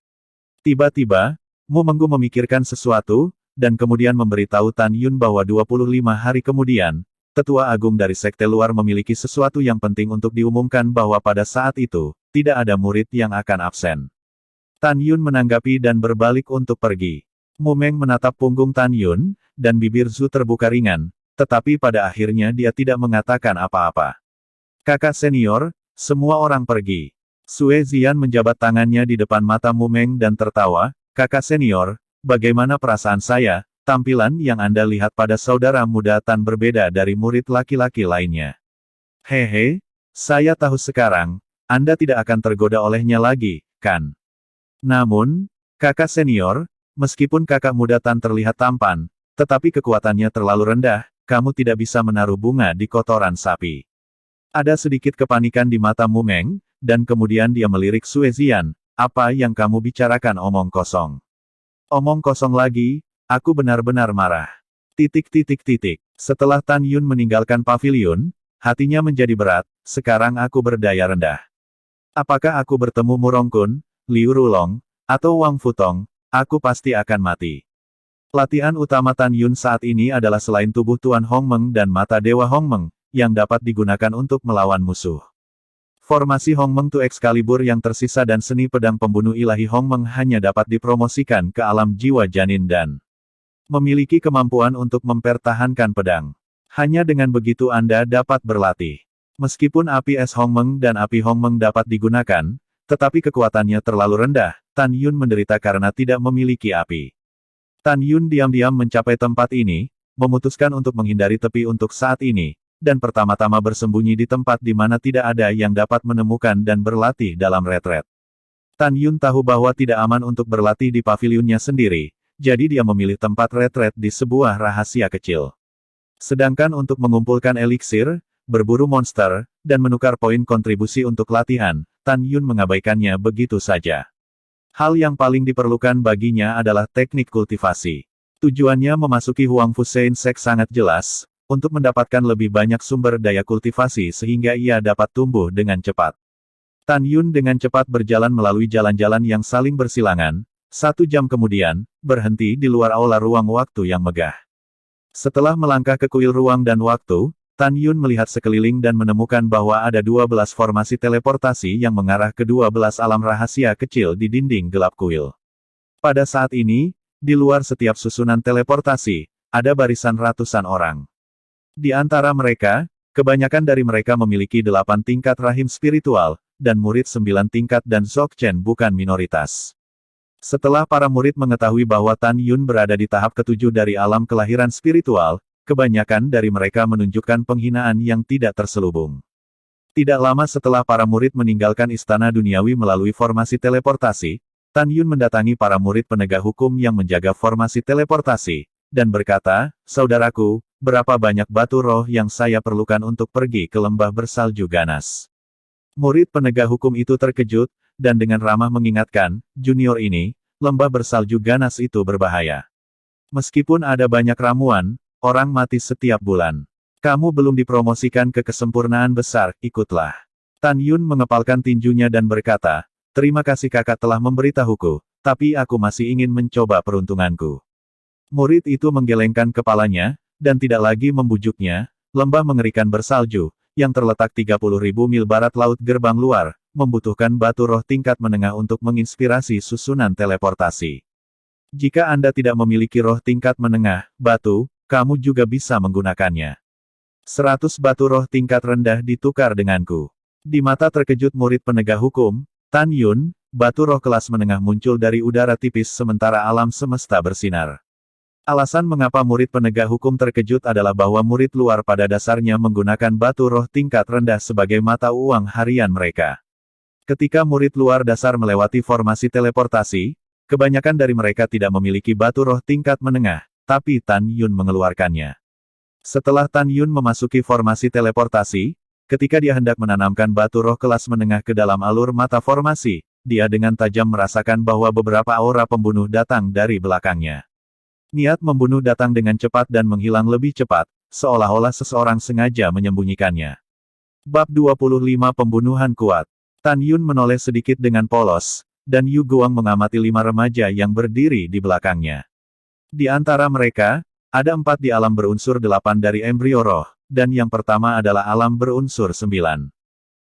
Tiba-tiba, Mu Menggu memikirkan sesuatu, dan kemudian memberitahu Tan Yun bahwa 25 hari kemudian, Tetua Agung dari Sekte Luar memiliki sesuatu yang penting untuk diumumkan bahwa pada saat itu, tidak ada murid yang akan absen. Tan Yun menanggapi dan berbalik untuk pergi. Mu Meng menatap punggung Tan Yun, dan bibir Zhu terbuka ringan, tetapi pada akhirnya dia tidak mengatakan apa-apa. Kakak senior, semua orang pergi. Sue Zian menjabat tangannya di depan mata Mu Meng dan tertawa, kakak senior, bagaimana perasaan saya? Tampilan yang Anda lihat pada saudara muda Tan berbeda dari murid laki-laki lainnya. Hehe, saya tahu sekarang, Anda tidak akan tergoda olehnya lagi, kan? Namun, kakak senior, meskipun kakak muda Tan terlihat tampan, tetapi kekuatannya terlalu rendah, kamu tidak bisa menaruh bunga di kotoran sapi. Ada sedikit kepanikan di mata Mu Meng, dan kemudian dia melirik Sue Zian, apa yang kamu bicarakan omong kosong? Omong kosong lagi? Aku benar-benar marah. Setelah Tan Yun meninggalkan pavilion, hatinya menjadi berat, sekarang aku berdaya rendah. Apakah aku bertemu Murongkun, Liu Rulong, atau Wang Futong, aku pasti akan mati. Latihan utama Tan Yun saat ini adalah selain tubuh Tuan Hongmeng dan mata Dewa Hongmeng, yang dapat digunakan untuk melawan musuh. Formasi Hongmeng Tu Excalibur yang tersisa dan seni pedang pembunuh ilahi Hongmeng hanya dapat dipromosikan ke alam jiwa janin dan memiliki kemampuan untuk mempertahankan pedang. Hanya dengan begitu Anda dapat berlatih. Meskipun api es Hongmeng dan api Hongmeng dapat digunakan, tetapi kekuatannya terlalu rendah, Tan Yun menderita karena tidak memiliki api. Tan Yun diam-diam mencapai tempat ini, memutuskan untuk menghindari tepi untuk saat ini, dan pertama-tama bersembunyi di tempat di mana tidak ada yang dapat menemukan dan berlatih dalam retret. Tan Yun tahu bahwa tidak aman untuk berlatih di pavilionnya sendiri, jadi dia memilih tempat retret di sebuah rahasia kecil. Sedangkan untuk mengumpulkan eliksir, berburu monster, dan menukar poin kontribusi untuk latihan, Tan Yun mengabaikannya begitu saja. Hal yang paling diperlukan baginya adalah teknik kultivasi. Tujuannya memasuki Huang Fusein Sek sangat jelas, untuk mendapatkan lebih banyak sumber daya kultivasi sehingga ia dapat tumbuh dengan cepat. Tan Yun dengan cepat berjalan melalui jalan-jalan yang saling bersilangan. 1 jam kemudian, berhenti di luar aula ruang waktu yang megah. Setelah melangkah ke kuil ruang dan waktu, Tan Yun melihat sekeliling dan menemukan bahwa ada 12 formasi teleportasi yang mengarah ke 12 alam rahasia kecil di dinding gelap kuil. Pada saat ini, di luar setiap susunan teleportasi, ada barisan ratusan orang. Di antara mereka, kebanyakan dari mereka memiliki 8 tingkat rahim spiritual, dan murid 9 tingkat dan Dzogchen bukan minoritas. Setelah para murid mengetahui bahwa Tan Yun berada di tahap ke-7 dari alam kelahiran spiritual, kebanyakan dari mereka menunjukkan penghinaan yang tidak terselubung. Tidak lama setelah para murid meninggalkan istana duniawi melalui formasi teleportasi, Tan Yun mendatangi para murid penegak hukum yang menjaga formasi teleportasi, dan berkata, saudaraku, berapa banyak batu roh yang saya perlukan untuk pergi ke lembah bersalju ganas. Murid penegak hukum itu terkejut, dan dengan ramah mengingatkan, junior ini, lembah bersalju ganas itu berbahaya. Meskipun ada banyak ramuan, orang mati setiap bulan. Kamu belum dipromosikan ke kesempurnaan besar, ikutlah. Tan Yun mengepalkan tinjunya dan berkata, terima kasih kakak telah memberitahuku, tapi aku masih ingin mencoba peruntunganku. Murid itu menggelengkan kepalanya, dan tidak lagi membujuknya, lembah mengerikan bersalju, yang terletak 30.000 mil barat laut gerbang luar, membutuhkan batu roh tingkat menengah untuk menginspirasi susunan teleportasi. Jika Anda tidak memiliki roh tingkat menengah, batu, kamu juga bisa menggunakannya. 100 batu roh tingkat rendah ditukar denganku. Di mata terkejut murid penegak hukum, Tan Yun, batu roh kelas menengah muncul dari udara tipis sementara alam semesta bersinar. Alasan mengapa murid penegak hukum terkejut adalah bahwa murid luar pada dasarnya menggunakan batu roh tingkat rendah sebagai mata uang harian mereka. Ketika murid luar dasar melewati formasi teleportasi, kebanyakan dari mereka tidak memiliki batu roh tingkat menengah, tapi Tan Yun mengeluarkannya. Setelah Tan Yun memasuki formasi teleportasi, ketika dia hendak menanamkan batu roh kelas menengah ke dalam alur mata formasi, dia dengan tajam merasakan bahwa beberapa aura pembunuh datang dari belakangnya. Niat membunuh datang dengan cepat dan menghilang lebih cepat, seolah-olah seseorang sengaja menyembunyikannya. Bab 25 Pembunuhan Kuat. Tan Yun menoleh sedikit dengan polos, dan Yu Guang mengamati 5 remaja yang berdiri di belakangnya. Di antara mereka, ada 4 di alam berunsur 8 dari embrio roh, dan yang pertama adalah alam berunsur 9.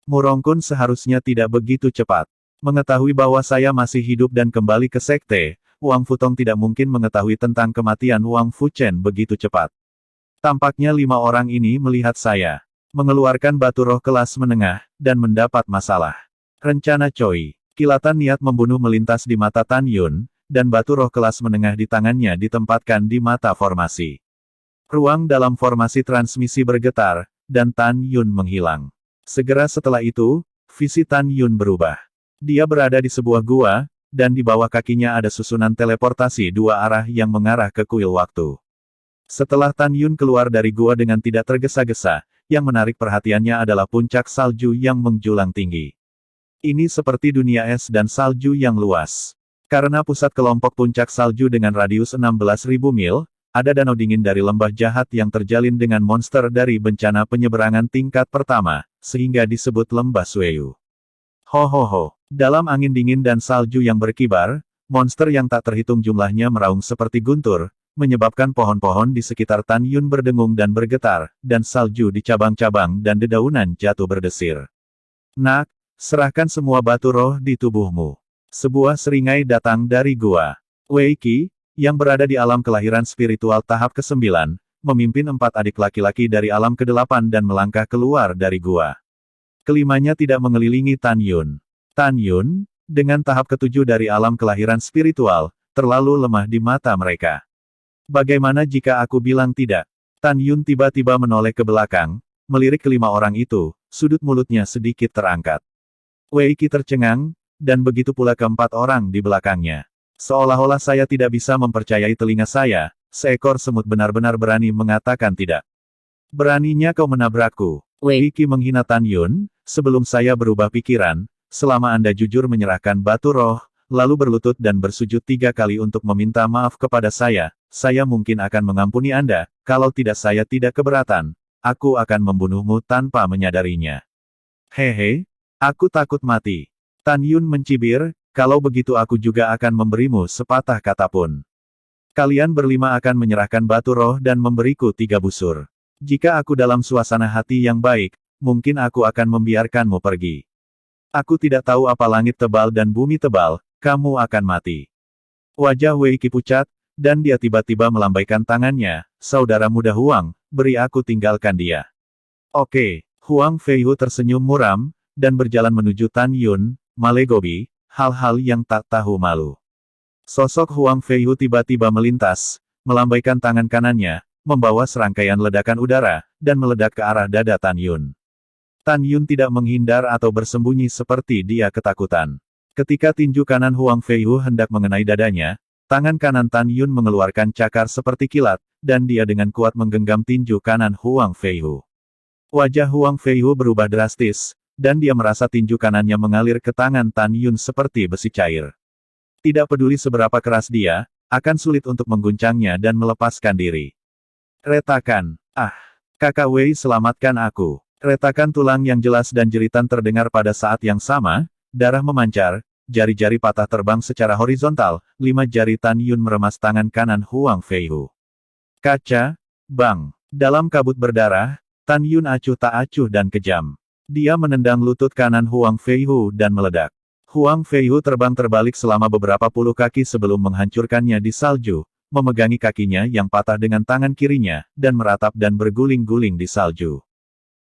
Murongkun seharusnya tidak begitu cepat. Mengetahui bahwa saya masih hidup dan kembali ke sekte, Wang Futong tidak mungkin mengetahui tentang kematian Wang Fuchen begitu cepat. Tampaknya 5 orang ini melihat saya mengeluarkan batu roh kelas menengah, dan mendapat masalah. Rencana Choi. Kilatan niat membunuh melintas di mata Tan Yun, dan batu roh kelas menengah di tangannya ditempatkan di mata formasi. Ruang dalam formasi transmisi bergetar, dan Tan Yun menghilang. Segera setelah itu, visi Tan Yun berubah. Dia berada di sebuah gua, dan di bawah kakinya ada susunan teleportasi 2 arah yang mengarah ke kuil waktu. Setelah Tan Yun keluar dari gua dengan tidak tergesa-gesa, yang menarik perhatiannya adalah puncak salju yang menjulang tinggi. Ini seperti dunia es dan salju yang luas. Karena pusat kelompok puncak salju dengan radius 16.000 mil, ada danau dingin dari lembah jahat yang terjalin dengan monster dari bencana penyeberangan tingkat pertama, sehingga disebut lembah Sueyu. Ho. Dalam angin dingin dan salju yang berkibar, monster yang tak terhitung jumlahnya meraung seperti guntur, menyebabkan pohon-pohon di sekitar Tan Yun berdengung dan bergetar, dan salju di cabang-cabang dan dedaunan jatuh berdesir. Nak, serahkan semua batu roh di tubuhmu. Sebuah seringai datang dari gua. Wei Qi, yang berada di alam kelahiran spiritual tahap ke-9, memimpin 4 adik laki-laki dari alam ke-8 dan melangkah keluar dari gua. Kelimanya tidak mengelilingi Tan Yun. Tan Yun, dengan tahap ke-7 dari alam kelahiran spiritual, terlalu lemah di mata mereka. Bagaimana jika aku bilang tidak? Tan Yun tiba-tiba menoleh ke belakang, melirik ke 5 orang itu, sudut mulutnya sedikit terangkat. Wei Qi tercengang, dan begitu pula ke-4 orang di belakangnya. Seolah-olah saya tidak bisa mempercayai telinga saya, seekor semut benar-benar berani mengatakan tidak. Beraninya kau menabrakku. Wei Qi menghina Tan Yun, sebelum saya berubah pikiran, selama Anda jujur menyerahkan batu roh, lalu berlutut dan bersujud 3 kali untuk meminta maaf kepada saya mungkin akan mengampuni Anda, kalau tidak saya tidak keberatan, aku akan membunuhmu tanpa menyadarinya. Hehe, aku takut mati. Tan Yun mencibir, kalau begitu aku juga akan memberimu sepatah kata pun. Kalian berlima akan menyerahkan batu roh dan memberiku 3 busur. Jika aku dalam suasana hati yang baik, mungkin aku akan membiarkanmu pergi. Aku tidak tahu apa langit tebal dan bumi tebal, kamu akan mati. Wajah Wei Qi pucat, dan dia tiba-tiba melambaikan tangannya, saudara muda Huang, beri aku tinggalkan dia. Oke, Huang Feihu tersenyum muram, dan berjalan menuju Tan Yun, Malegobi, hal-hal yang tak tahu malu. Sosok Huang Feihu tiba-tiba melintas, melambaikan tangan kanannya, membawa serangkaian ledakan udara, dan meledak ke arah dada Tan Yun. Tan Yun tidak menghindar atau bersembunyi seperti dia ketakutan. Ketika tinju kanan Huang Feihu hendak mengenai dadanya, tangan kanan Tan Yun mengeluarkan cakar seperti kilat, dan dia dengan kuat menggenggam tinju kanan Huang Feihu. Wajah Huang Feihu berubah drastis, dan dia merasa tinju kanannya mengalir ke tangan Tan Yun seperti besi cair. Tidak peduli seberapa keras dia, akan sulit untuk mengguncangnya dan melepaskan diri. Retakan. Ah! Kakak Wei selamatkan aku. Retakan tulang yang jelas dan jeritan terdengar pada saat yang sama, darah memancar, jari-jari patah terbang secara horizontal, 5 jari Tan Yun meremas tangan kanan Huang Feihu. Kaca, bang. Dalam kabut berdarah, Tan Yun acuh tak acuh dan kejam. Dia menendang lutut kanan Huang Feihu dan meledak. Huang Feihu terbang terbalik selama beberapa puluh kaki sebelum menghancurkannya di salju, memegangi kakinya yang patah dengan tangan kirinya, dan meratap dan berguling-guling di salju.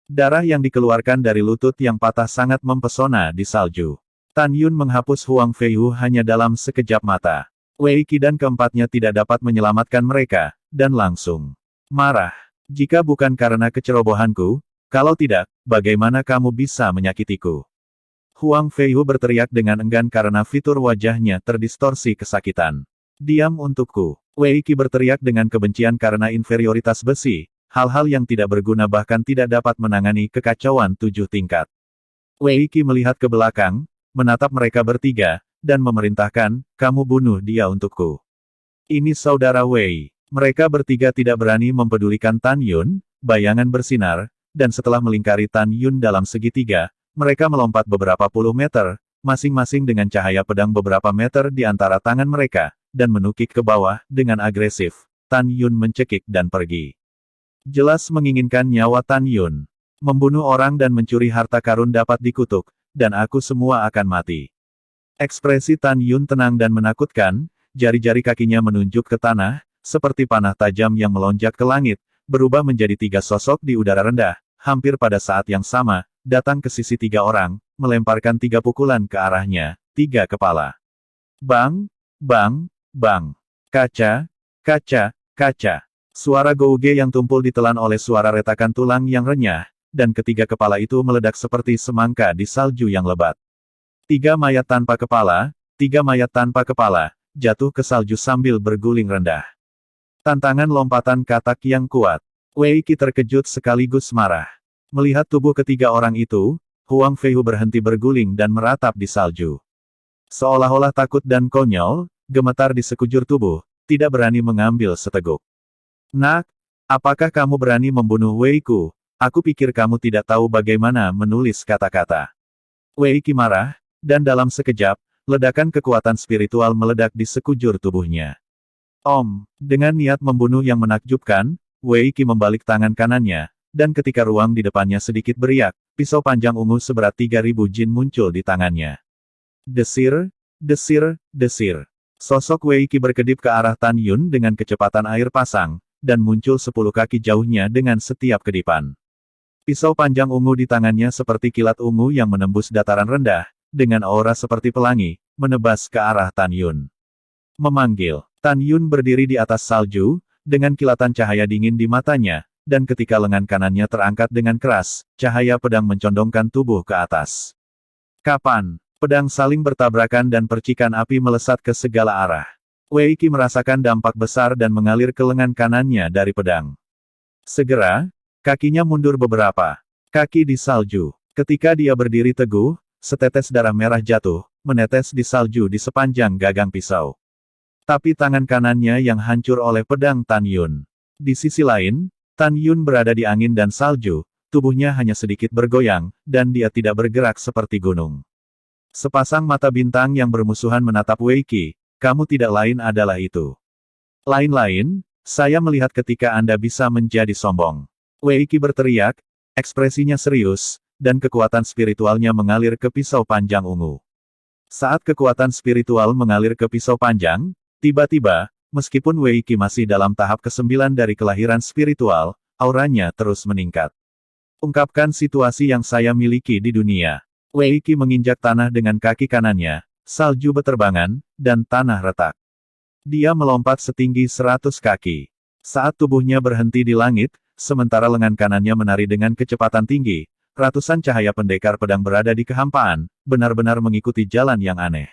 Darah yang dikeluarkan dari lutut yang patah sangat mempesona di salju. Tan Yun menghapus Huang Feihu hanya dalam sekejap mata. Wei Qi dan keempatnya tidak dapat menyelamatkan mereka, dan langsung marah. Jika bukan karena kecerobohanku, kalau tidak, bagaimana kamu bisa menyakitiku? Huang Feiyu berteriak dengan enggan karena fitur wajahnya terdistorsi kesakitan. Diam untukku. Wei Qi berteriak dengan kebencian karena inferioritas besi, hal-hal yang tidak berguna bahkan tidak dapat menangani kekacauan 7 tingkat. Wei Qi melihat ke belakang, menatap mereka bertiga, dan memerintahkan, kamu bunuh dia untukku. Ini saudara Wei. Mereka bertiga tidak berani mempedulikan Tan Yun, bayangan bersinar, dan setelah melingkari Tan Yun dalam segitiga, mereka melompat beberapa puluh meter, masing-masing dengan cahaya pedang beberapa meter di antara tangan mereka, dan menukik ke bawah, dengan agresif. Tan Yun mencekik dan pergi. Jelas menginginkan nyawa Tan Yun. Membunuh orang dan mencuri harta karun dapat dikutuk, dan aku semua akan mati. Ekspresi Tan Yun tenang dan menakutkan, jari-jari kakinya menunjuk ke tanah, seperti panah tajam yang melonjak ke langit, berubah menjadi 3 sosok di udara rendah, hampir pada saat yang sama, datang ke sisi 3 orang, melemparkan 3 pukulan ke arahnya, 3 kepala. Bang, bang, bang. Kaca, kaca, kaca. Suara gouge yang tumpul ditelan oleh suara retakan tulang yang renyah, dan ketiga kepala itu meledak seperti semangka di salju yang lebat. 3 mayat tanpa kepala, 3 mayat tanpa kepala, jatuh ke salju sambil berguling rendah. Tantangan lompatan katak yang kuat. Wei Qi terkejut sekaligus marah. Melihat tubuh ketiga orang itu, Huang Feiyu berhenti berguling dan meratap di salju. Seolah-olah takut dan konyol, gemetar di sekujur tubuh, tidak berani mengambil seteguk. Nak, apakah kamu berani membunuh Wei Ku? Aku pikir kamu tidak tahu bagaimana menulis kata-kata. Wei Qi marah, dan dalam sekejap, ledakan kekuatan spiritual meledak di sekujur tubuhnya. Dengan niat membunuh yang menakjubkan, Wei Qi membalik tangan kanannya, dan ketika ruang di depannya sedikit beriak, pisau panjang ungu seberat 3000 jin muncul di tangannya. Desir, desir, desir. Sosok Wei Qi berkedip ke arah Tan Yun dengan kecepatan air pasang, dan muncul 10 kaki jauhnya dengan setiap kedipan. Pisau panjang ungu di tangannya seperti kilat ungu yang menembus dataran rendah, dengan aura seperti pelangi, menebas ke arah Tan Yun. Memanggil. Tan Yun berdiri di atas salju, dengan kilatan cahaya dingin di matanya, dan ketika lengan kanannya terangkat dengan keras, cahaya pedang mencondongkan tubuh ke atas. Kapan? Pedang saling bertabrakan dan percikan api melesat ke segala arah. Wei Qi merasakan dampak besar dan mengalir ke lengan kanannya dari pedang. Segera, kakinya mundur beberapa kaki di salju. Ketika dia berdiri teguh, setetes darah merah jatuh, menetes di salju di sepanjang gagang pisau. Tapi tangan kanannya yang hancur oleh pedang Tan Yun. Di sisi lain, Tan Yun berada di angin dan salju, tubuhnya hanya sedikit bergoyang, dan dia tidak bergerak seperti gunung. Sepasang mata bintang yang bermusuhan menatap Wei Qi, kamu tidak lain adalah itu. Lain-lain, saya melihat ketika Anda bisa menjadi sombong. Wei Qi berteriak, ekspresinya serius, dan kekuatan spiritualnya mengalir ke pisau panjang ungu. Saat kekuatan spiritual mengalir ke pisau panjang, tiba-tiba, meskipun Wei Qi masih dalam tahap ke-9 dari kelahiran spiritual, auranya terus meningkat. Ungkapkan situasi yang saya miliki di dunia. Wei Qi menginjak tanah dengan kaki kanannya, salju beterbangan, dan tanah retak. Dia melompat setinggi 100 kaki. Saat tubuhnya berhenti di langit, sementara lengan kanannya menari dengan kecepatan tinggi, ratusan cahaya pendekar pedang berada di kehampaan, benar-benar mengikuti jalan yang aneh.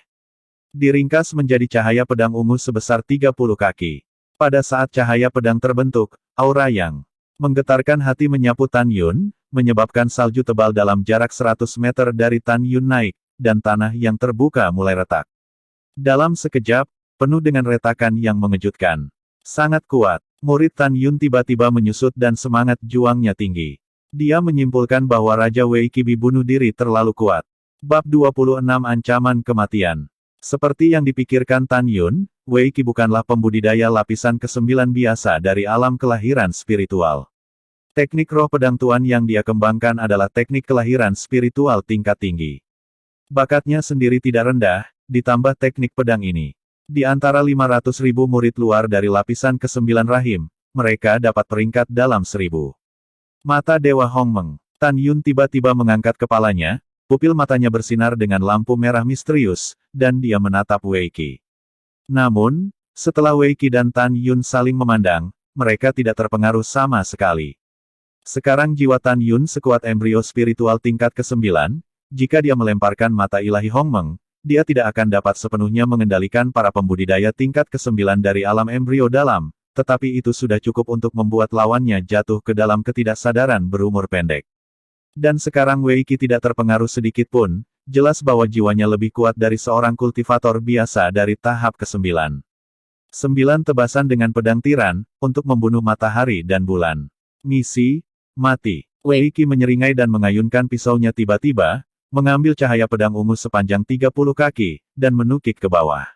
Diringkas menjadi cahaya pedang ungu sebesar 30 kaki. Pada saat cahaya pedang terbentuk, aura yang menggetarkan hati menyapu Tan Yun, menyebabkan salju tebal dalam jarak 100 meter dari Tan Yun naik, dan tanah yang terbuka mulai retak. Dalam sekejap, penuh dengan retakan yang mengejutkan. Sangat kuat, murid Tan Yun tiba-tiba menyusut dan semangat juangnya tinggi. Dia menyimpulkan bahwa Raja Wei Qi bunuh diri terlalu kuat. Bab 26 Ancaman Kematian. Seperti yang dipikirkan Tan Yun, Wei Qi bukanlah pembudidaya lapisan ke-9 biasa dari alam kelahiran spiritual. Teknik roh pedang tuan yang dia kembangkan adalah teknik kelahiran spiritual tingkat tinggi. Bakatnya sendiri tidak rendah, ditambah teknik pedang ini. Di antara 500.000 murid luar dari lapisan ke-9 rahim, mereka dapat peringkat dalam 1000. Mata Dewa Hongmeng. Tan Yun tiba-tiba mengangkat kepalanya, pupil matanya bersinar dengan lampu merah misterius, dan dia menatap Wei Qi. Namun, setelah Wei Qi dan Tan Yun saling memandang, mereka tidak terpengaruh sama sekali. Sekarang jiwa Tan Yun sekuat embrio spiritual tingkat ke-9, jika dia melemparkan mata ilahi Hongmeng, dia tidak akan dapat sepenuhnya mengendalikan para pembudidaya tingkat ke-9 dari alam embrio dalam, tetapi itu sudah cukup untuk membuat lawannya jatuh ke dalam ketidaksadaran berumur pendek. Dan sekarang Wei Qi tidak terpengaruh sedikit pun, jelas bahwa jiwanya lebih kuat dari seorang kultivator biasa dari tahap ke-9. 9 tebasan dengan pedang tiran, untuk membunuh matahari dan bulan. Misi, mati. Wei Qi menyeringai dan mengayunkan pisaunya tiba-tiba, mengambil cahaya pedang ungu sepanjang 30 kaki, dan menukik ke bawah.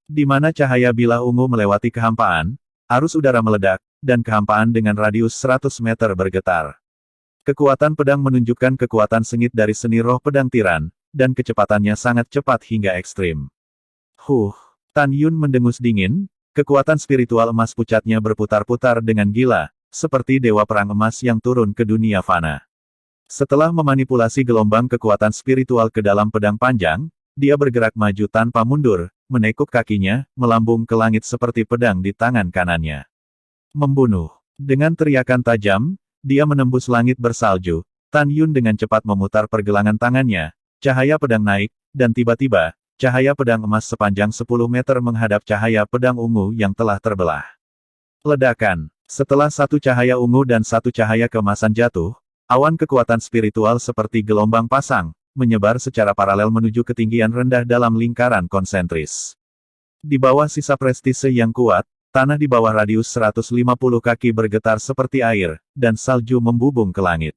Di mana cahaya bilah ungu melewati kehampaan, arus udara meledak, dan kehampaan dengan radius 100 meter bergetar. Kekuatan pedang menunjukkan kekuatan sengit dari seni roh pedang tiran, dan kecepatannya sangat cepat hingga ekstrim. Tan Yun mendengus dingin, kekuatan spiritual emas pucatnya berputar-putar dengan gila, seperti dewa perang emas yang turun ke dunia fana. Setelah memanipulasi gelombang kekuatan spiritual ke dalam pedang panjang, dia bergerak maju tanpa mundur, menekuk kakinya, melambung ke langit seperti pedang di tangan kanannya. Membunuh. Dengan teriakan tajam, dia menembus langit bersalju. Tan Yun dengan cepat memutar pergelangan tangannya, cahaya pedang naik, dan tiba-tiba, cahaya pedang emas sepanjang 10 meter menghadap cahaya pedang ungu yang telah terbelah. Ledakan. Setelah satu cahaya ungu dan satu cahaya keemasan jatuh, awan kekuatan spiritual seperti gelombang pasang, menyebar secara paralel menuju ketinggian rendah dalam lingkaran konsentris. Di bawah sisa prestise yang kuat, tanah di bawah radius 150 kaki bergetar seperti air, dan salju membubung ke langit.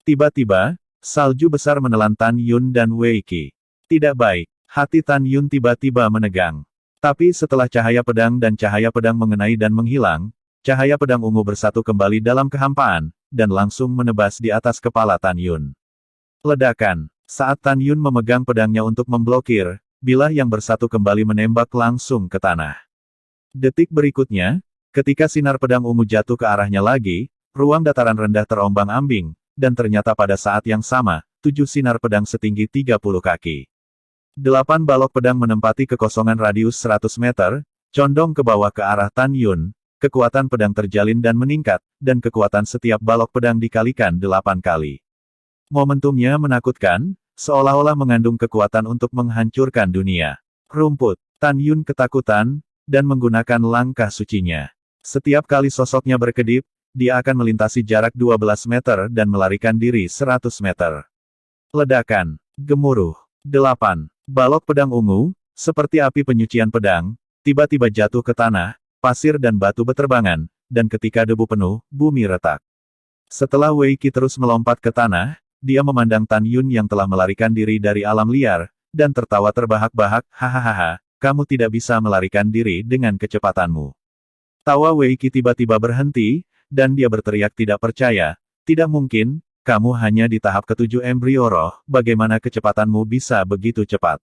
Tiba-tiba, salju besar menelan Tan Yun dan Wei Qi. Tidak baik, hati Tan Yun tiba-tiba menegang. Tapi setelah cahaya pedang dan cahaya pedang mengenai dan menghilang, cahaya pedang ungu bersatu kembali dalam kehampaan, dan langsung menebas di atas kepala Tan Yun. Ledakan. Saat Tan Yun memegang pedangnya untuk memblokir, bilah yang bersatu kembali menembak langsung ke tanah. Detik berikutnya, ketika sinar pedang ungu jatuh ke arahnya lagi, ruang dataran rendah terombang-ambing, dan ternyata pada saat yang sama, 7 sinar pedang setinggi 30 kaki. 8 balok pedang menempati kekosongan radius 100 meter, condong ke bawah ke arah Tan Yun, kekuatan pedang terjalin dan meningkat, dan kekuatan setiap balok pedang dikalikan 8 kali. Momentumnya menakutkan, seolah-olah mengandung kekuatan untuk menghancurkan dunia. Rumput. Tan Yun ketakutan, dan menggunakan langkah sucinya. Setiap kali sosoknya berkedip, dia akan melintasi jarak 12 meter dan melarikan diri 100 meter. Ledakan. Gemuruh. 8. Balok pedang ungu, seperti api penyucian pedang, tiba-tiba jatuh ke tanah, pasir dan batu beterbangan, dan ketika debu penuh, bumi retak. Setelah Wei Qi terus melompat ke tanah, dia memandang Tan Yun yang telah melarikan diri dari alam liar, dan tertawa terbahak-bahak, hahaha. Kamu tidak bisa melarikan diri dengan kecepatanmu. Tawa Wei Qi tiba-tiba berhenti, dan dia berteriak tidak percaya. Tidak mungkin, kamu hanya di tahap ke-7 embrio roh, bagaimana kecepatanmu bisa begitu cepat?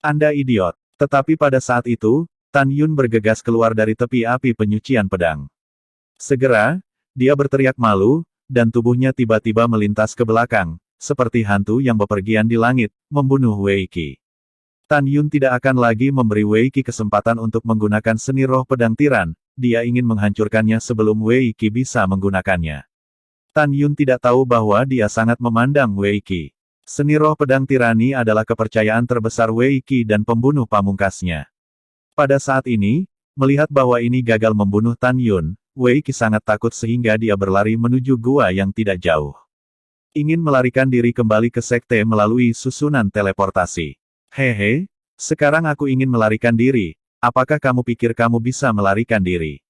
Anda idiot. Tetapi pada saat itu, Tan Yun bergegas keluar dari tepi api penyucian pedang. Segera, dia berteriak malu, dan tubuhnya tiba-tiba melintas ke belakang, seperti hantu yang bepergian di langit, membunuh Wei Qi. Tan Yun tidak akan lagi memberi Wei Qi kesempatan untuk menggunakan seni roh pedang tiran, dia ingin menghancurkannya sebelum Wei Qi bisa menggunakannya. Tan Yun tidak tahu bahwa dia sangat memandang Wei Qi. Seni roh pedang tirani adalah kepercayaan terbesar Wei Qi dan pembunuh pamungkasnya. Pada saat ini, melihat bahwa ini gagal membunuh Tan Yun, Wei Qi sangat takut sehingga dia berlari menuju gua yang tidak jauh. Ingin melarikan diri kembali ke sekte melalui susunan teleportasi. Hehe, sekarang aku ingin melarikan diri, apakah kamu pikir kamu bisa melarikan diri?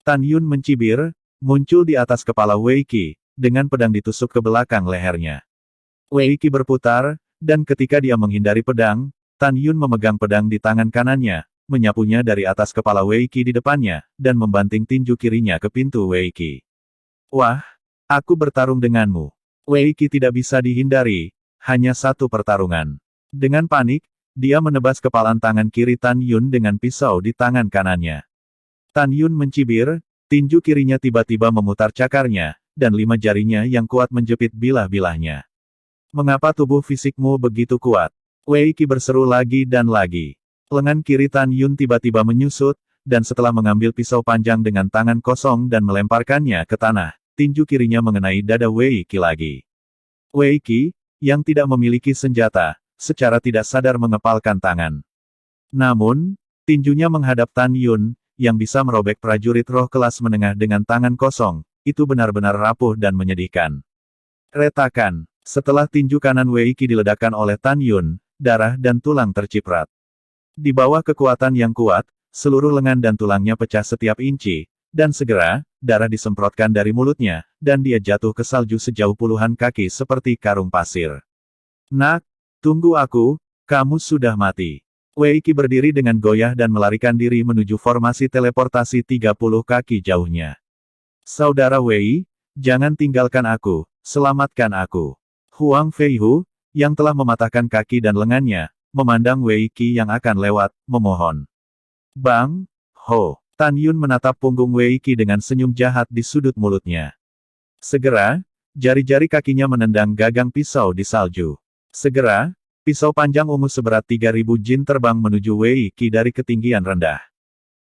Tan Yun mencibir, muncul di atas kepala Wei Qi, dengan pedang ditusuk ke belakang lehernya. Wei Qi berputar, dan ketika dia menghindari pedang, Tan Yun memegang pedang di tangan kanannya, menyapunya dari atas kepala Wei Qi di depannya, dan membanting tinju kirinya ke pintu Wei Qi. Wah, aku bertarung denganmu. Wei Qi tidak bisa dihindari, hanya satu pertarungan. Dengan panik, dia menebas kepalan tangan kiri Tan Yun dengan pisau di tangan kanannya. Tan Yun mencibir, tinju kirinya tiba-tiba memutar cakarnya, dan 5 jarinya yang kuat menjepit bilah-bilahnya. Mengapa tubuh fisikmu begitu kuat? Wei Qi berseru lagi dan lagi. Lengan kiri Tan Yun tiba-tiba menyusut, dan setelah mengambil pisau panjang dengan tangan kosong dan melemparkannya ke tanah, tinju kirinya mengenai dada Wei Qi lagi. Wei Qi, yang tidak memiliki senjata, secara tidak sadar mengepalkan tangan. Namun, tinjunya menghadap Tan Yun, yang bisa merobek prajurit roh kelas menengah dengan tangan kosong, itu benar-benar rapuh dan menyedihkan. Retakan. Setelah tinju kanan Wei Qi diledakkan oleh Tan Yun, darah dan tulang terciprat. Di bawah kekuatan yang kuat, seluruh lengan dan tulangnya pecah setiap inci, dan segera, darah disemprotkan dari mulutnya, dan dia jatuh ke salju sejauh puluhan kaki seperti karung pasir. Nak, tunggu aku, kamu sudah mati. Wei Qi berdiri dengan goyah dan melarikan diri menuju formasi teleportasi 30 kaki jauhnya. Saudara Wei, jangan tinggalkan aku, selamatkan aku. Huang Feihu, yang telah mematahkan kaki dan lengannya, memandang Wei Qi yang akan lewat, memohon. Bang, Ho. Tan Yun menatap punggung Wei Qi dengan senyum jahat di sudut mulutnya. Segera, jari-jari kakinya menendang gagang pisau di salju. Segera, pisau panjang ungu seberat 3000 jin terbang menuju Wei Qi dari ketinggian rendah.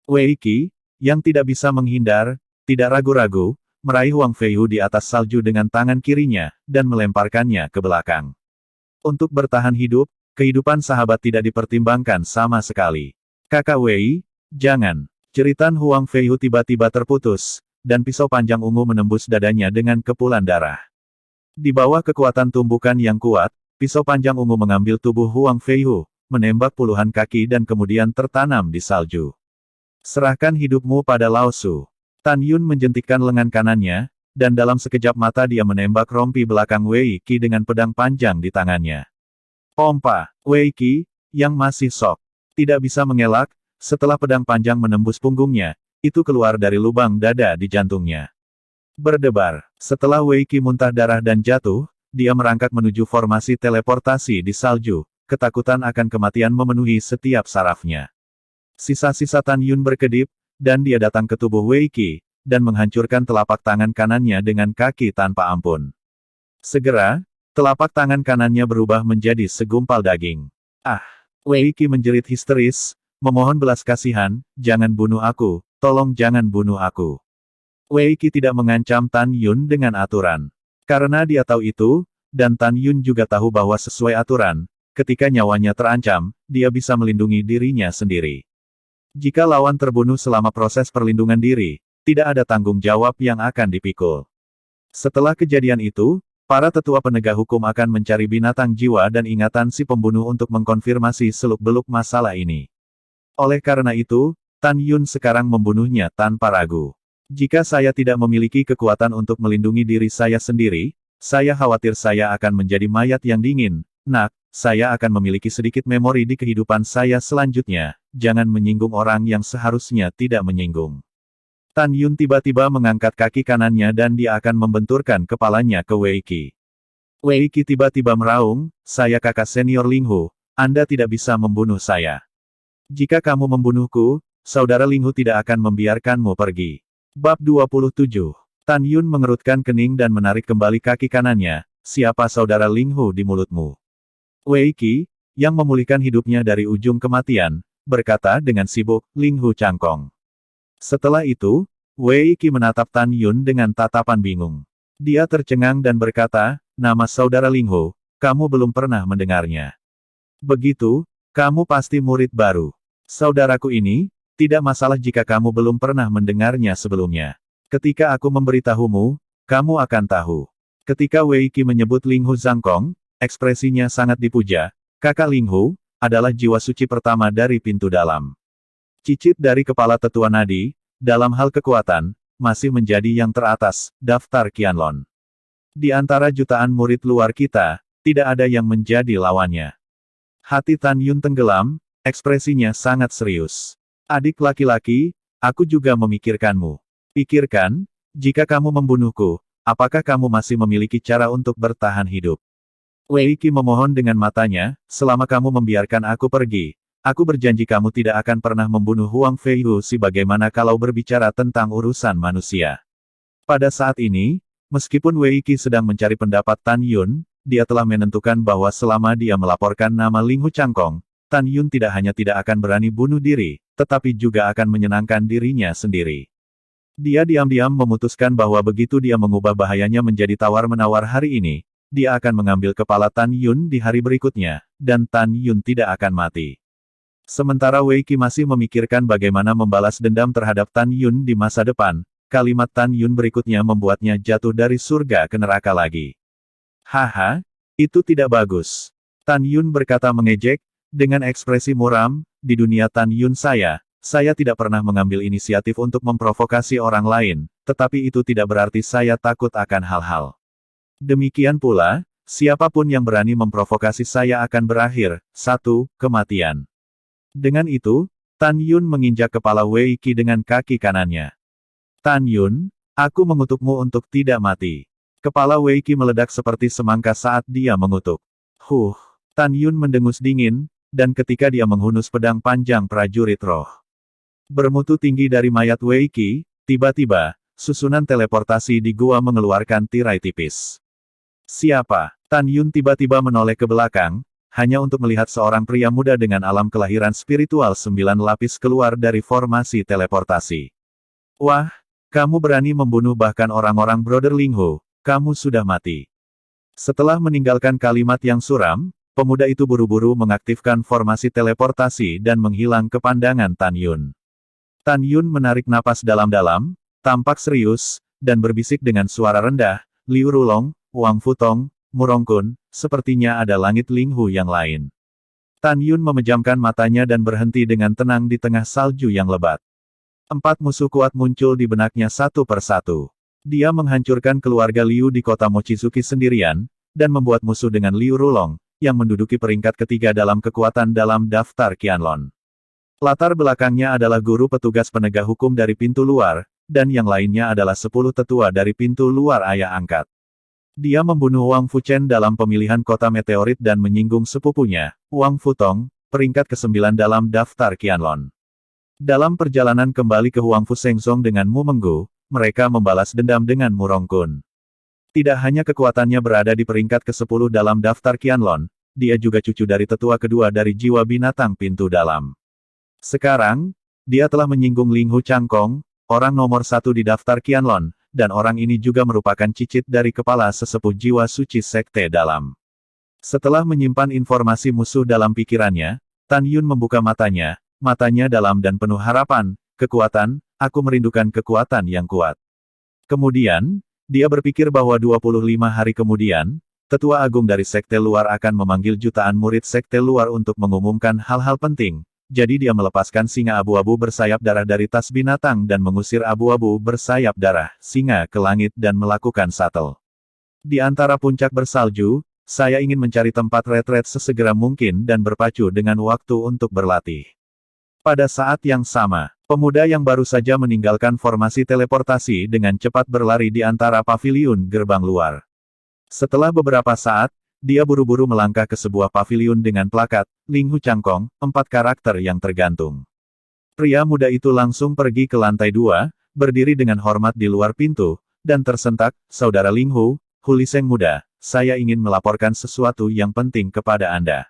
Wei Qi, yang tidak bisa menghindar, tidak ragu-ragu, meraih Huang Feihu di atas salju dengan tangan kirinya, dan melemparkannya ke belakang. Untuk bertahan hidup, kehidupan sahabat tidak dipertimbangkan sama sekali. Kakak Wei, jangan. Jeritan Huang Feihu tiba-tiba terputus, dan pisau panjang ungu menembus dadanya dengan kepulan darah. Di bawah kekuatan tumbukan yang kuat, pisau panjang ungu mengambil tubuh Huang Feihu, menembak puluhan kaki dan kemudian tertanam di salju. Serahkan hidupmu pada Lao Su. Tan Yun menjentikkan lengan kanannya, dan dalam sekejap mata dia menembak rompi belakang Wei Qi dengan pedang panjang di tangannya. Pompa, Wei Qi, yang masih sok, tidak bisa mengelak. Setelah pedang panjang menembus punggungnya, itu keluar dari lubang dada di jantungnya. Berdebar. Setelah Wei Qi muntah darah dan jatuh, dia merangkak menuju formasi teleportasi di salju, ketakutan akan kematian memenuhi setiap sarafnya. Sisa-sisa Tan Yun berkedip, dan dia datang ke tubuh Wei Qi, dan menghancurkan telapak tangan kanannya dengan kaki tanpa ampun. Segera, telapak tangan kanannya berubah menjadi segumpal daging. Ah! Wei Qi menjerit histeris, memohon belas kasihan, jangan bunuh aku, tolong jangan bunuh aku. Wei Qi tidak mengancam Tan Yun dengan aturan. Karena dia tahu itu, dan Tan Yun juga tahu bahwa sesuai aturan, ketika nyawanya terancam, dia bisa melindungi dirinya sendiri. Jika lawan terbunuh selama proses perlindungan diri, tidak ada tanggung jawab yang akan dipikul. Setelah kejadian itu, para tetua penegak hukum akan mencari binatang jiwa dan ingatan si pembunuh untuk mengkonfirmasi seluk-beluk masalah ini. Oleh karena itu, Tan Yun sekarang membunuhnya tanpa ragu. Jika saya tidak memiliki kekuatan untuk melindungi diri saya sendiri, saya khawatir saya akan menjadi mayat yang dingin. Nak, saya akan memiliki sedikit memori di kehidupan saya selanjutnya, jangan menyinggung orang yang seharusnya tidak menyinggung. Tan Yun tiba-tiba mengangkat kaki kanannya dan dia akan membenturkan kepalanya ke Wei Qi. Wei Qi tiba-tiba meraung, saya kakak senior Ling Hu, Anda tidak bisa membunuh saya. Jika kamu membunuhku, saudara Ling Hu tidak akan membiarkanmu pergi. Bab 27. Tan Yun mengerutkan kening dan menarik kembali kaki kanannya, siapa saudara Ling Hu di mulutmu? Wei Qi, yang memulihkan hidupnya dari ujung kematian, berkata dengan sibuk, Ling Hu cangkong. Setelah itu, Wei Qi menatap Tan Yun dengan tatapan bingung. Dia tercengang dan berkata, nama saudara Ling Hu, kamu belum pernah mendengarnya. Begitu, kamu pasti murid baru. Saudaraku ini, tidak masalah jika kamu belum pernah mendengarnya sebelumnya. Ketika aku memberitahumu, kamu akan tahu. Ketika Wei Qi menyebut Ling Hu Zhangkong, ekspresinya sangat dipuja. Kakak Ling Hu, adalah jiwa suci pertama dari pintu dalam. Cicit dari kepala tetua nadi, dalam hal kekuatan, masih menjadi yang teratas, daftar Qianlong. Di antara jutaan murid luar kita, tidak ada yang menjadi lawannya. Hati Tan Yun tenggelam, ekspresinya sangat serius. Adik laki-laki, aku juga memikirkanmu. Pikirkan, jika kamu membunuhku, apakah kamu masih memiliki cara untuk bertahan hidup? Wei Qi memohon dengan matanya, selama kamu membiarkan aku pergi, aku berjanji kamu tidak akan pernah membunuh Huang Feihu sebagaimana kalau berbicara tentang urusan manusia. Pada saat ini, meskipun Wei Qi sedang mencari pendapat Tan Yun, dia telah menentukan bahwa selama dia melaporkan nama Ling Hu Cangkong, Tan Yun tidak hanya tidak akan berani bunuh diri, tetapi juga akan menyenangkan dirinya sendiri. Dia diam-diam memutuskan bahwa begitu dia mengubah bahayanya menjadi tawar-menawar hari ini, dia akan mengambil kepala Tan Yun di hari berikutnya, dan Tan Yun tidak akan mati. Sementara Wei Qi masih memikirkan bagaimana membalas dendam terhadap Tan Yun di masa depan, kalimat Tan Yun berikutnya membuatnya jatuh dari surga ke neraka lagi. Haha, itu tidak bagus. Tan Yun berkata mengejek, dengan ekspresi muram, di dunia Tan Yun saya tidak pernah mengambil inisiatif untuk memprovokasi orang lain, tetapi itu tidak berarti saya takut akan hal-hal. Demikian pula, siapapun yang berani memprovokasi saya akan berakhir, 1. Kematian. Dengan itu, Tan Yun menginjak kepala Wei Qi dengan kaki kanannya. Tan Yun, aku mengutukmu untuk tidak mati. Kepala Wei Qi meledak seperti semangka saat dia mengutuk. Tan Yun mendengus dingin, dan ketika dia menghunus pedang panjang prajurit roh bermutu tinggi dari mayat Wei Qi, tiba-tiba, susunan teleportasi di gua mengeluarkan tirai tipis. Siapa? Tan Yun tiba-tiba menoleh ke belakang, hanya untuk melihat seorang pria muda dengan alam kelahiran spiritual 9 lapis keluar dari formasi teleportasi. Wah, kamu berani membunuh bahkan orang-orang Brother Linghu, kamu sudah mati. Setelah meninggalkan kalimat yang suram, pemuda itu buru-buru mengaktifkan formasi teleportasi dan menghilang ke pandangan Tan Yun. Tan Yun menarik napas dalam-dalam, tampak serius, dan berbisik dengan suara rendah, Liu Rulong, Wang Futong, Murongkun, sepertinya ada langit Linghu yang lain. Tan Yun memejamkan matanya dan berhenti dengan tenang di tengah salju yang lebat. 4 musuh kuat muncul di benaknya satu persatu. Dia menghancurkan keluarga Liu di kota Mochizuki sendirian, dan membuat musuh dengan Liu Rulong, yang menduduki peringkat ketiga dalam kekuatan dalam daftar Qianlong. Latar belakangnya adalah guru petugas penegak hukum dari pintu luar, dan yang lainnya adalah 10 tetua dari pintu luar ayah angkat. Dia membunuh Wang Fuchen dalam pemilihan kota meteorit dan menyinggung sepupunya, Wang Futong, peringkat ke-9 dalam daftar Qianlong. Dalam perjalanan kembali ke Huangfu Shengzong dengan Mu Menggu, mereka membalas dendam dengan Murongkun. Tidak hanya kekuatannya berada di peringkat ke-10 dalam daftar Qianlong, dia juga cucu dari tetua kedua dari jiwa binatang pintu dalam. Sekarang, dia telah menyinggung Linghu Changkong, orang nomor 1 di daftar Qianlong, dan orang ini juga merupakan cicit dari kepala sesepuh jiwa suci sekte dalam. Setelah menyimpan informasi musuh dalam pikirannya, Tan Yun membuka matanya dalam dan penuh harapan, kekuatan, aku merindukan kekuatan yang kuat. Kemudian, dia berpikir bahwa 25 hari kemudian, Tetua Agung dari Sekte Luar akan memanggil jutaan murid Sekte Luar untuk mengumumkan hal-hal penting. Jadi dia melepaskan singa abu-abu bersayap darah dari tas binatang dan mengusir abu-abu bersayap darah singa ke langit dan melakukan shuttle. Di antara puncak bersalju, saya ingin mencari tempat retret sesegera mungkin dan berpacu dengan waktu untuk berlatih. Pada saat yang sama, pemuda yang baru saja meninggalkan formasi teleportasi dengan cepat berlari di antara paviliun gerbang luar. Setelah beberapa saat, dia buru-buru melangkah ke sebuah paviliun dengan plakat, Linghu Changkong, 4 karakter yang tergantung. Pria muda itu langsung pergi ke lantai 2, berdiri dengan hormat di luar pintu, dan tersentak, Saudara Linghu, Huliseng muda, saya ingin melaporkan sesuatu yang penting kepada Anda.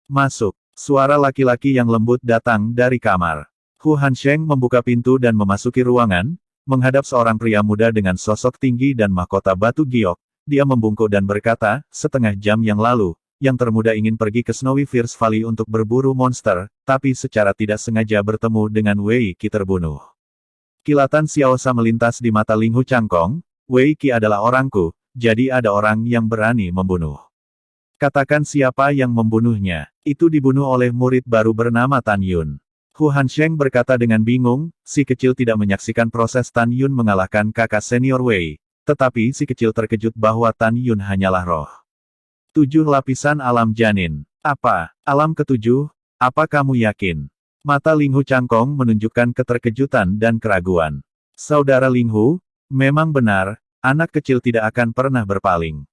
Masuk. Suara laki-laki yang lembut datang dari kamar. Hu Hansheng membuka pintu dan memasuki ruangan, menghadap seorang pria muda dengan sosok tinggi dan mahkota batu giok. Dia membungkuk dan berkata, setengah jam yang lalu, yang termuda ingin pergi ke Snowy Fierce Valley untuk berburu monster, tapi secara tidak sengaja bertemu dengan Wei Qi terbunuh. Kilatan Xiaosa melintas di mata Linghu Changkong, Wei Qi adalah orangku, jadi ada orang yang berani membunuh. Katakan siapa yang membunuhnya. Itu dibunuh oleh murid baru bernama Tan Yun. Hu Hansheng berkata dengan bingung, si kecil tidak menyaksikan proses Tan Yun mengalahkan kakak senior Wei. Tetapi si kecil terkejut bahwa Tan Yun hanyalah roh. 7 lapisan alam janin. Apa? Alam ke-7? Apa kamu yakin? Mata Linghu Changkong menunjukkan keterkejutan dan keraguan. Saudara Linghu, memang benar, anak kecil tidak akan pernah berpaling.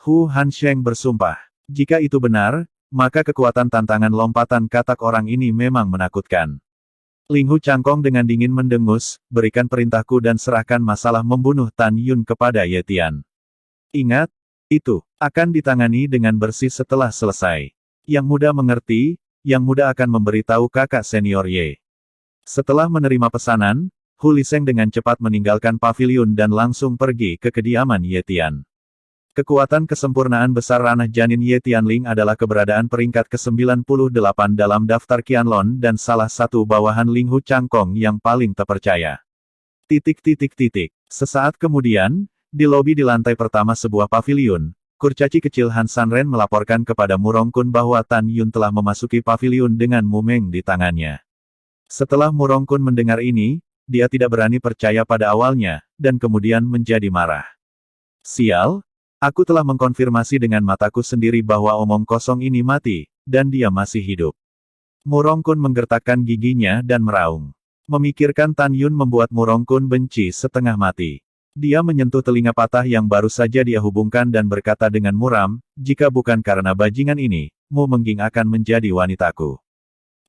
Hu Hansheng bersumpah. Jika itu benar, maka kekuatan tantangan lompatan katak orang ini memang menakutkan. Linghu Changkong dengan dingin mendengus, berikan perintahku dan serahkan masalah membunuh Tan Yun kepada Ye Tian. Ingat, itu akan ditangani dengan bersih setelah selesai. Yang muda mengerti, Yang Muda akan memberitahu kakak senior Ye. Setelah menerima pesanan, Hu Liseng dengan cepat meninggalkan paviliun dan langsung pergi ke kediaman Ye Tian. Kekuatan kesempurnaan besar ranah janin Ye Tianling adalah keberadaan peringkat ke-98 dalam daftar Qianlong dan salah satu bawahan Ling Hu Changkong yang paling terpercaya. Sesaat kemudian, di lobi di lantai pertama sebuah paviliun, kurcaci kecil Han Sanren melaporkan kepada Murongkun bahwa Tan Yun telah memasuki paviliun dengan Mumeng di tangannya. Setelah Murongkun mendengar ini, dia tidak berani percaya pada awalnya, dan kemudian menjadi marah. Sial! Aku telah mengkonfirmasi dengan mataku sendiri bahwa omong kosong ini mati, dan dia masih hidup. Murongkun menggertakkan giginya dan meraung. Memikirkan Tan Yun membuat Murongkun benci setengah mati. Dia menyentuh telinga patah yang baru saja dia hubungkan dan berkata dengan muram, jika bukan karena bajingan ini, Mu Mengging akan menjadi wanitaku.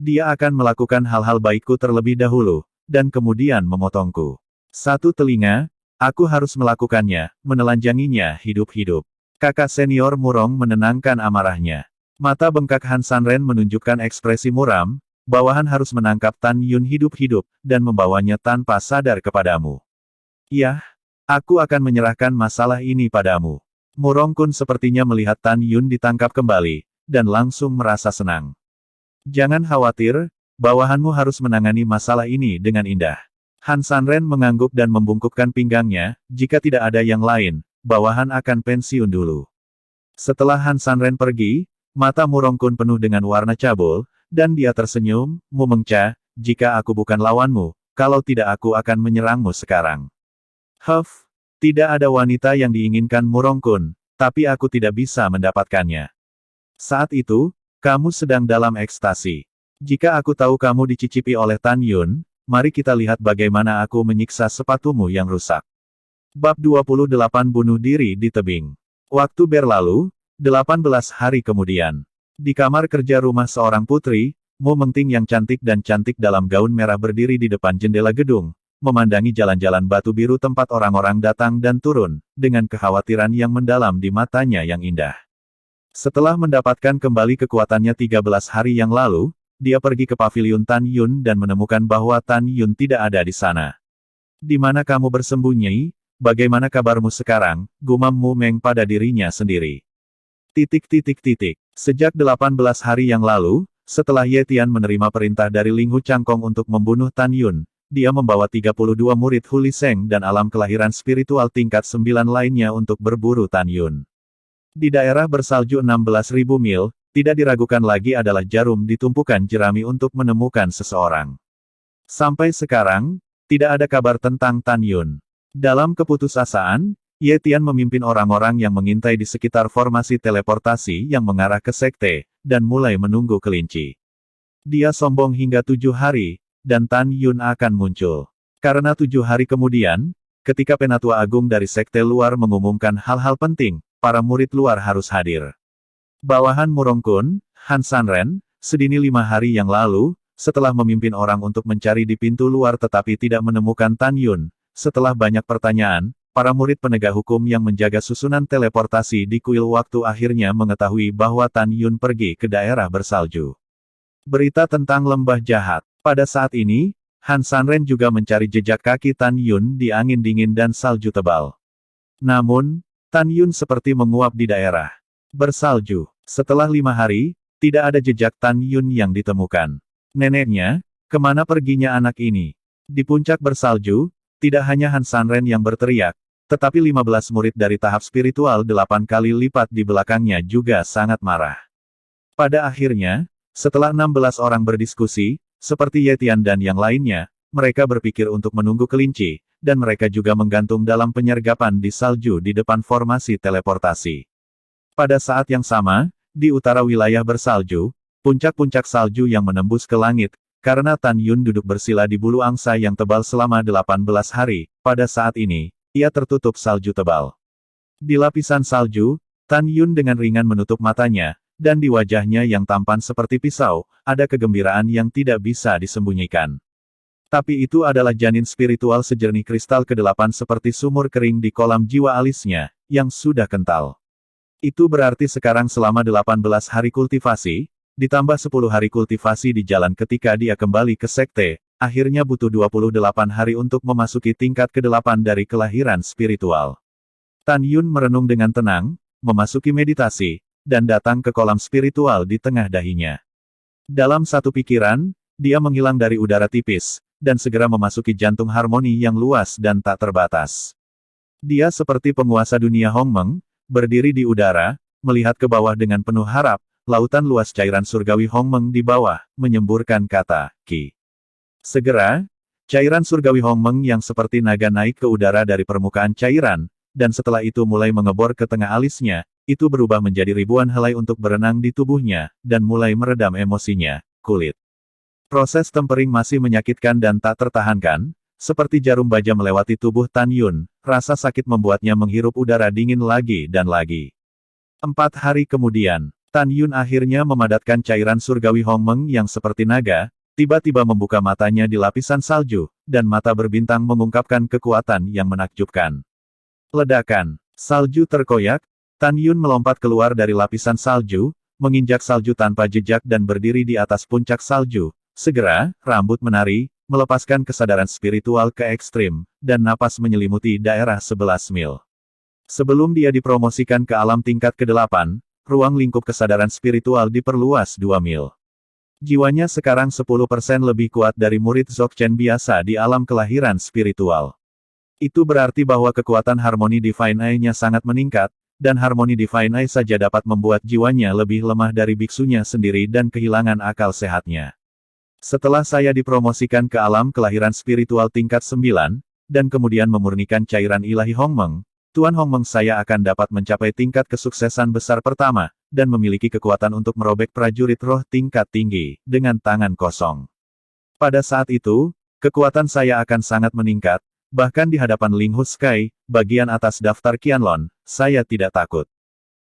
Dia akan melakukan hal-hal baikku terlebih dahulu, dan kemudian memotongku. Satu telinga, aku harus melakukannya, menelanjanginya hidup-hidup. Kakak senior Murong menenangkan amarahnya. Mata bengkak Han Sanren menunjukkan ekspresi muram, bawahan harus menangkap Tan Yun hidup-hidup, dan membawanya tanpa sadar kepadamu. Yah, aku akan menyerahkan masalah ini padamu. Murongkun sepertinya melihat Tan Yun ditangkap kembali, dan langsung merasa senang. Jangan khawatir, bawahanmu harus menangani masalah ini dengan indah. Han Sanren mengangguk dan membungkukkan pinggangnya, jika tidak ada yang lain, bawahan akan pensiun dulu. Setelah Han Sanren pergi, mata Murongkun penuh dengan warna cabul, dan dia tersenyum, Mu Mengca, jika aku bukan lawanmu, kalau tidak aku akan menyerangmu sekarang. Huff, tidak ada wanita yang diinginkan Murongkun, tapi aku tidak bisa mendapatkannya. Saat itu, kamu sedang dalam ekstasi. Jika aku tahu kamu dicicipi oleh Tan Yun, mari kita lihat bagaimana aku menyiksa sepatumu yang rusak. Bab 28 Bunuh Diri di Tebing. Waktu berlalu, 18 hari kemudian. Di kamar kerja rumah seorang putri, Mu Mengting yang cantik dan cantik dalam gaun merah berdiri di depan jendela gedung, memandangi jalan-jalan batu biru tempat orang-orang datang dan turun, dengan kekhawatiran yang mendalam di matanya yang indah. Setelah mendapatkan kembali kekuatannya 13 hari yang lalu, dia pergi ke paviliun Tan Yun dan menemukan bahwa Tan Yun tidak ada di sana. Di mana kamu bersembunyi? Bagaimana kabarmu sekarang? Gumam Mu Meng pada dirinya sendiri. Sejak 18 hari yang lalu, setelah Ye Tian menerima perintah dari Ling Hu Changkong untuk membunuh Tan Yun, dia membawa 32 murid Hu Liseng dan alam kelahiran spiritual tingkat 9 lainnya untuk berburu Tan Yun. Di daerah bersalju 16.000 mil, tidak diragukan lagi adalah jarum di tumpukan jerami untuk menemukan seseorang. Sampai sekarang, tidak ada kabar tentang Tan Yun. Dalam keputusasaan, Ye Tian memimpin orang-orang yang mengintai di sekitar formasi teleportasi yang mengarah ke sekte, dan mulai menunggu kelinci. Dia sombong hingga 7 hari, dan Tan Yun akan muncul. Karena 7 hari kemudian, ketika Penatua Agung dari sekte luar mengumumkan hal-hal penting, para murid luar harus hadir. Bawahan Murongkun, Han Sanren, sedini 5 hari yang lalu, setelah memimpin orang untuk mencari di pintu luar tetapi tidak menemukan Tan Yun, setelah banyak pertanyaan, para murid penegak hukum yang menjaga susunan teleportasi di kuil waktu akhirnya mengetahui bahwa Tan Yun pergi ke daerah bersalju. Berita tentang lembah jahat. Pada saat ini, Han Sanren juga mencari jejak kaki Tan Yun di angin dingin dan salju tebal. Namun, Tan Yun seperti menguap di daerah bersalju. Setelah 5 hari, tidak ada jejak Tan Yun yang ditemukan. Neneknya, kemana perginya anak ini? Di puncak bersalju, tidak hanya Han Sanren yang berteriak, tetapi 15 murid dari tahap spiritual 8 kali lipat di belakangnya juga sangat marah. Pada akhirnya, setelah 16 orang berdiskusi, seperti Ye Tian dan yang lainnya, mereka berpikir untuk menunggu kelinci, dan mereka juga menggantung dalam penyergapan di salju di depan formasi teleportasi. Pada saat yang sama, di utara wilayah bersalju, puncak-puncak salju yang menembus ke langit, karena Tan Yun duduk bersila di bulu angsa yang tebal selama 18 hari, pada saat ini, ia tertutup salju tebal. Di lapisan salju, Tan Yun dengan ringan menutup matanya, dan di wajahnya yang tampan seperti pisau, ada kegembiraan yang tidak bisa disembunyikan. Tapi itu adalah janin spiritual sejernih kristal ke-8 seperti sumur kering di kolam jiwa alisnya, yang sudah kental. Itu berarti sekarang selama 18 hari kultivasi, Ditambah 10 hari kultivasi di jalan ketika dia kembali ke sekte, akhirnya butuh 28 hari untuk memasuki tingkat ke-8 dari kelahiran spiritual. Tan Yun merenung dengan tenang, memasuki meditasi, dan datang ke kolam spiritual di tengah dahinya. Dalam satu pikiran, dia menghilang dari udara tipis, dan segera memasuki jantung harmoni yang luas dan tak terbatas. Dia seperti penguasa dunia Hongmeng, berdiri di udara, melihat ke bawah dengan penuh harap, lautan luas cairan surgawi Hongmeng di bawah, menyemburkan kata, Qi. Segera, cairan surgawi Hongmeng yang seperti naga naik ke udara dari permukaan cairan, dan setelah itu mulai mengebor ke tengah alisnya, itu berubah menjadi ribuan helai untuk berenang di tubuhnya, dan mulai meredam emosinya, kulit. Proses tempering masih menyakitkan dan tak tertahankan, seperti jarum baja melewati tubuh Tan Yun, rasa sakit membuatnya menghirup udara dingin lagi dan lagi. 4 hari kemudian, Tan Yun akhirnya memadatkan cairan surgawi Hongmeng yang seperti naga, tiba-tiba membuka matanya di lapisan salju, dan mata berbintang mengungkapkan kekuatan yang menakjubkan. Ledakan, salju terkoyak, Tan Yun melompat keluar dari lapisan salju, menginjak salju tanpa jejak dan berdiri di atas puncak salju. Segera, rambut menari, melepaskan kesadaran spiritual ke ekstrim, dan napas menyelimuti daerah 11 mil. Sebelum dia dipromosikan ke alam tingkat ke-8, ruang lingkup kesadaran spiritual diperluas 2 mil. Jiwanya sekarang 10% lebih kuat dari murid Dzogchen biasa di alam kelahiran spiritual. Itu berarti bahwa kekuatan harmoni Divine Eye-nya sangat meningkat, dan harmoni Divine Eye saja dapat membuat jiwanya lebih lemah dari biksunya sendiri dan kehilangan akal sehatnya. Setelah saya dipromosikan ke alam kelahiran spiritual tingkat 9, dan kemudian memurnikan cairan ilahi Hongmeng, Tuan Hongmeng saya akan dapat mencapai tingkat kesuksesan besar pertama, dan memiliki kekuatan untuk merobek prajurit roh tingkat tinggi, dengan tangan kosong. Pada saat itu, kekuatan saya akan sangat meningkat, bahkan di hadapan Ling Hu Sky, bagian atas daftar Qianlong, saya tidak takut.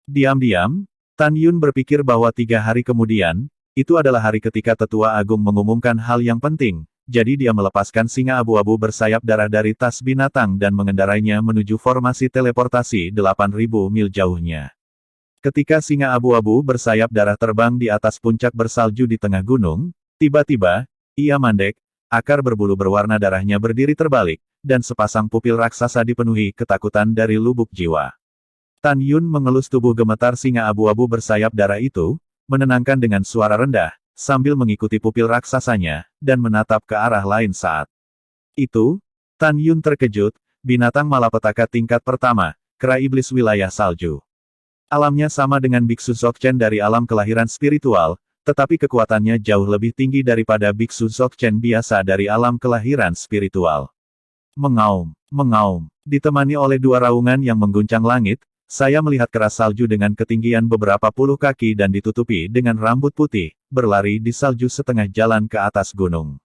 Diam-diam, Tan Yun berpikir bahwa 3 hari kemudian, itu adalah hari ketika Tetua Agung mengumumkan hal yang penting, jadi dia melepaskan singa abu-abu bersayap darah dari tas binatang dan mengendarainya menuju formasi teleportasi 8.000 mil jauhnya. Ketika singa abu-abu bersayap darah terbang di atas puncak bersalju di tengah gunung, tiba-tiba, ia mandek, akar berbulu berwarna darahnya berdiri terbalik, dan sepasang pupil raksasa dipenuhi ketakutan dari lubuk jiwa. Tan Yun mengelus tubuh gemetar singa abu-abu bersayap darah itu, menenangkan dengan suara rendah, sambil mengikuti pupil raksasanya, dan menatap ke arah lain saat itu. Tan Yun terkejut, binatang malapetaka tingkat pertama, kera iblis wilayah salju. Alamnya sama dengan Biksu Dzogchen dari alam kelahiran spiritual, tetapi kekuatannya jauh lebih tinggi daripada Biksu Dzogchen biasa dari alam kelahiran spiritual. Mengaum, mengaum, ditemani oleh 2 raungan yang mengguncang langit, saya melihat kera salju dengan ketinggian beberapa puluh kaki dan ditutupi dengan rambut putih, berlari di salju setengah jalan ke atas gunung.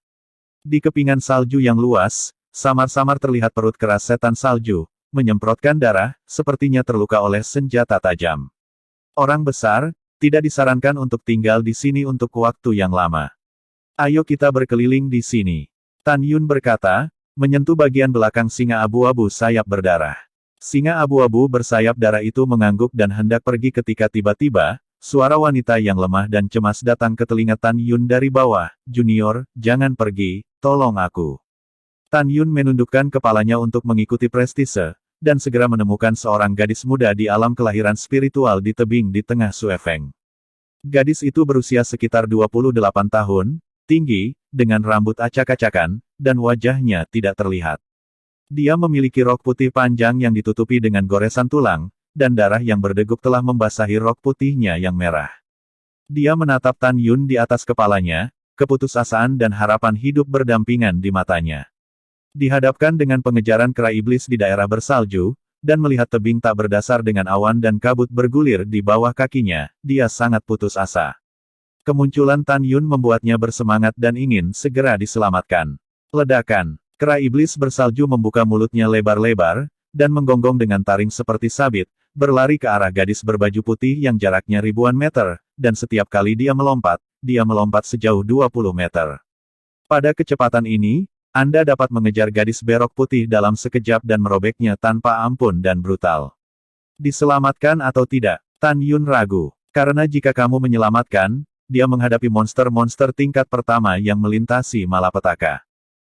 Di kepingan salju yang luas, samar-samar terlihat perut kera setan salju, menyemprotkan darah, sepertinya terluka oleh senjata tajam. Orang besar, tidak disarankan untuk tinggal di sini untuk waktu yang lama. Ayo kita berkeliling di sini. Tan Yun berkata, menyentuh bagian belakang singa abu-abu sayap berdarah. Singa abu-abu bersayap darah itu mengangguk dan hendak pergi ketika tiba-tiba, suara wanita yang lemah dan cemas datang ke telinga Tan Yun dari bawah, "Junior, jangan pergi, tolong aku." Tan Yun menundukkan kepalanya untuk mengikuti prestise, dan segera menemukan seorang gadis muda di alam kelahiran spiritual di tebing di tengah Suefeng. Gadis itu berusia sekitar 28 tahun, tinggi, dengan rambut acak-acakan, dan wajahnya tidak terlihat. Dia memiliki rok putih panjang yang ditutupi dengan goresan tulang, dan darah yang berdegup telah membasahi rok putihnya yang merah. Dia menatap Tan Yun di atas kepalanya, keputusasaan dan harapan hidup berdampingan di matanya. Dihadapkan dengan pengejaran kera iblis di daerah bersalju, dan melihat tebing tak berdasar dengan awan dan kabut bergulir di bawah kakinya, dia sangat putus asa. Kemunculan Tan Yun membuatnya bersemangat dan ingin segera diselamatkan. Ledakan. Kera iblis bersalju membuka mulutnya lebar-lebar, dan menggonggong dengan taring seperti sabit, berlari ke arah gadis berbaju putih yang jaraknya ribuan meter, dan setiap kali dia melompat sejauh 20 meter. Pada kecepatan ini, Anda dapat mengejar gadis berok putih dalam sekejap dan merobeknya tanpa ampun dan brutal. Diselamatkan atau tidak, Tan Yun ragu. Karena jika kamu menyelamatkan, dia menghadapi monster-monster tingkat pertama yang melintasi malapetaka.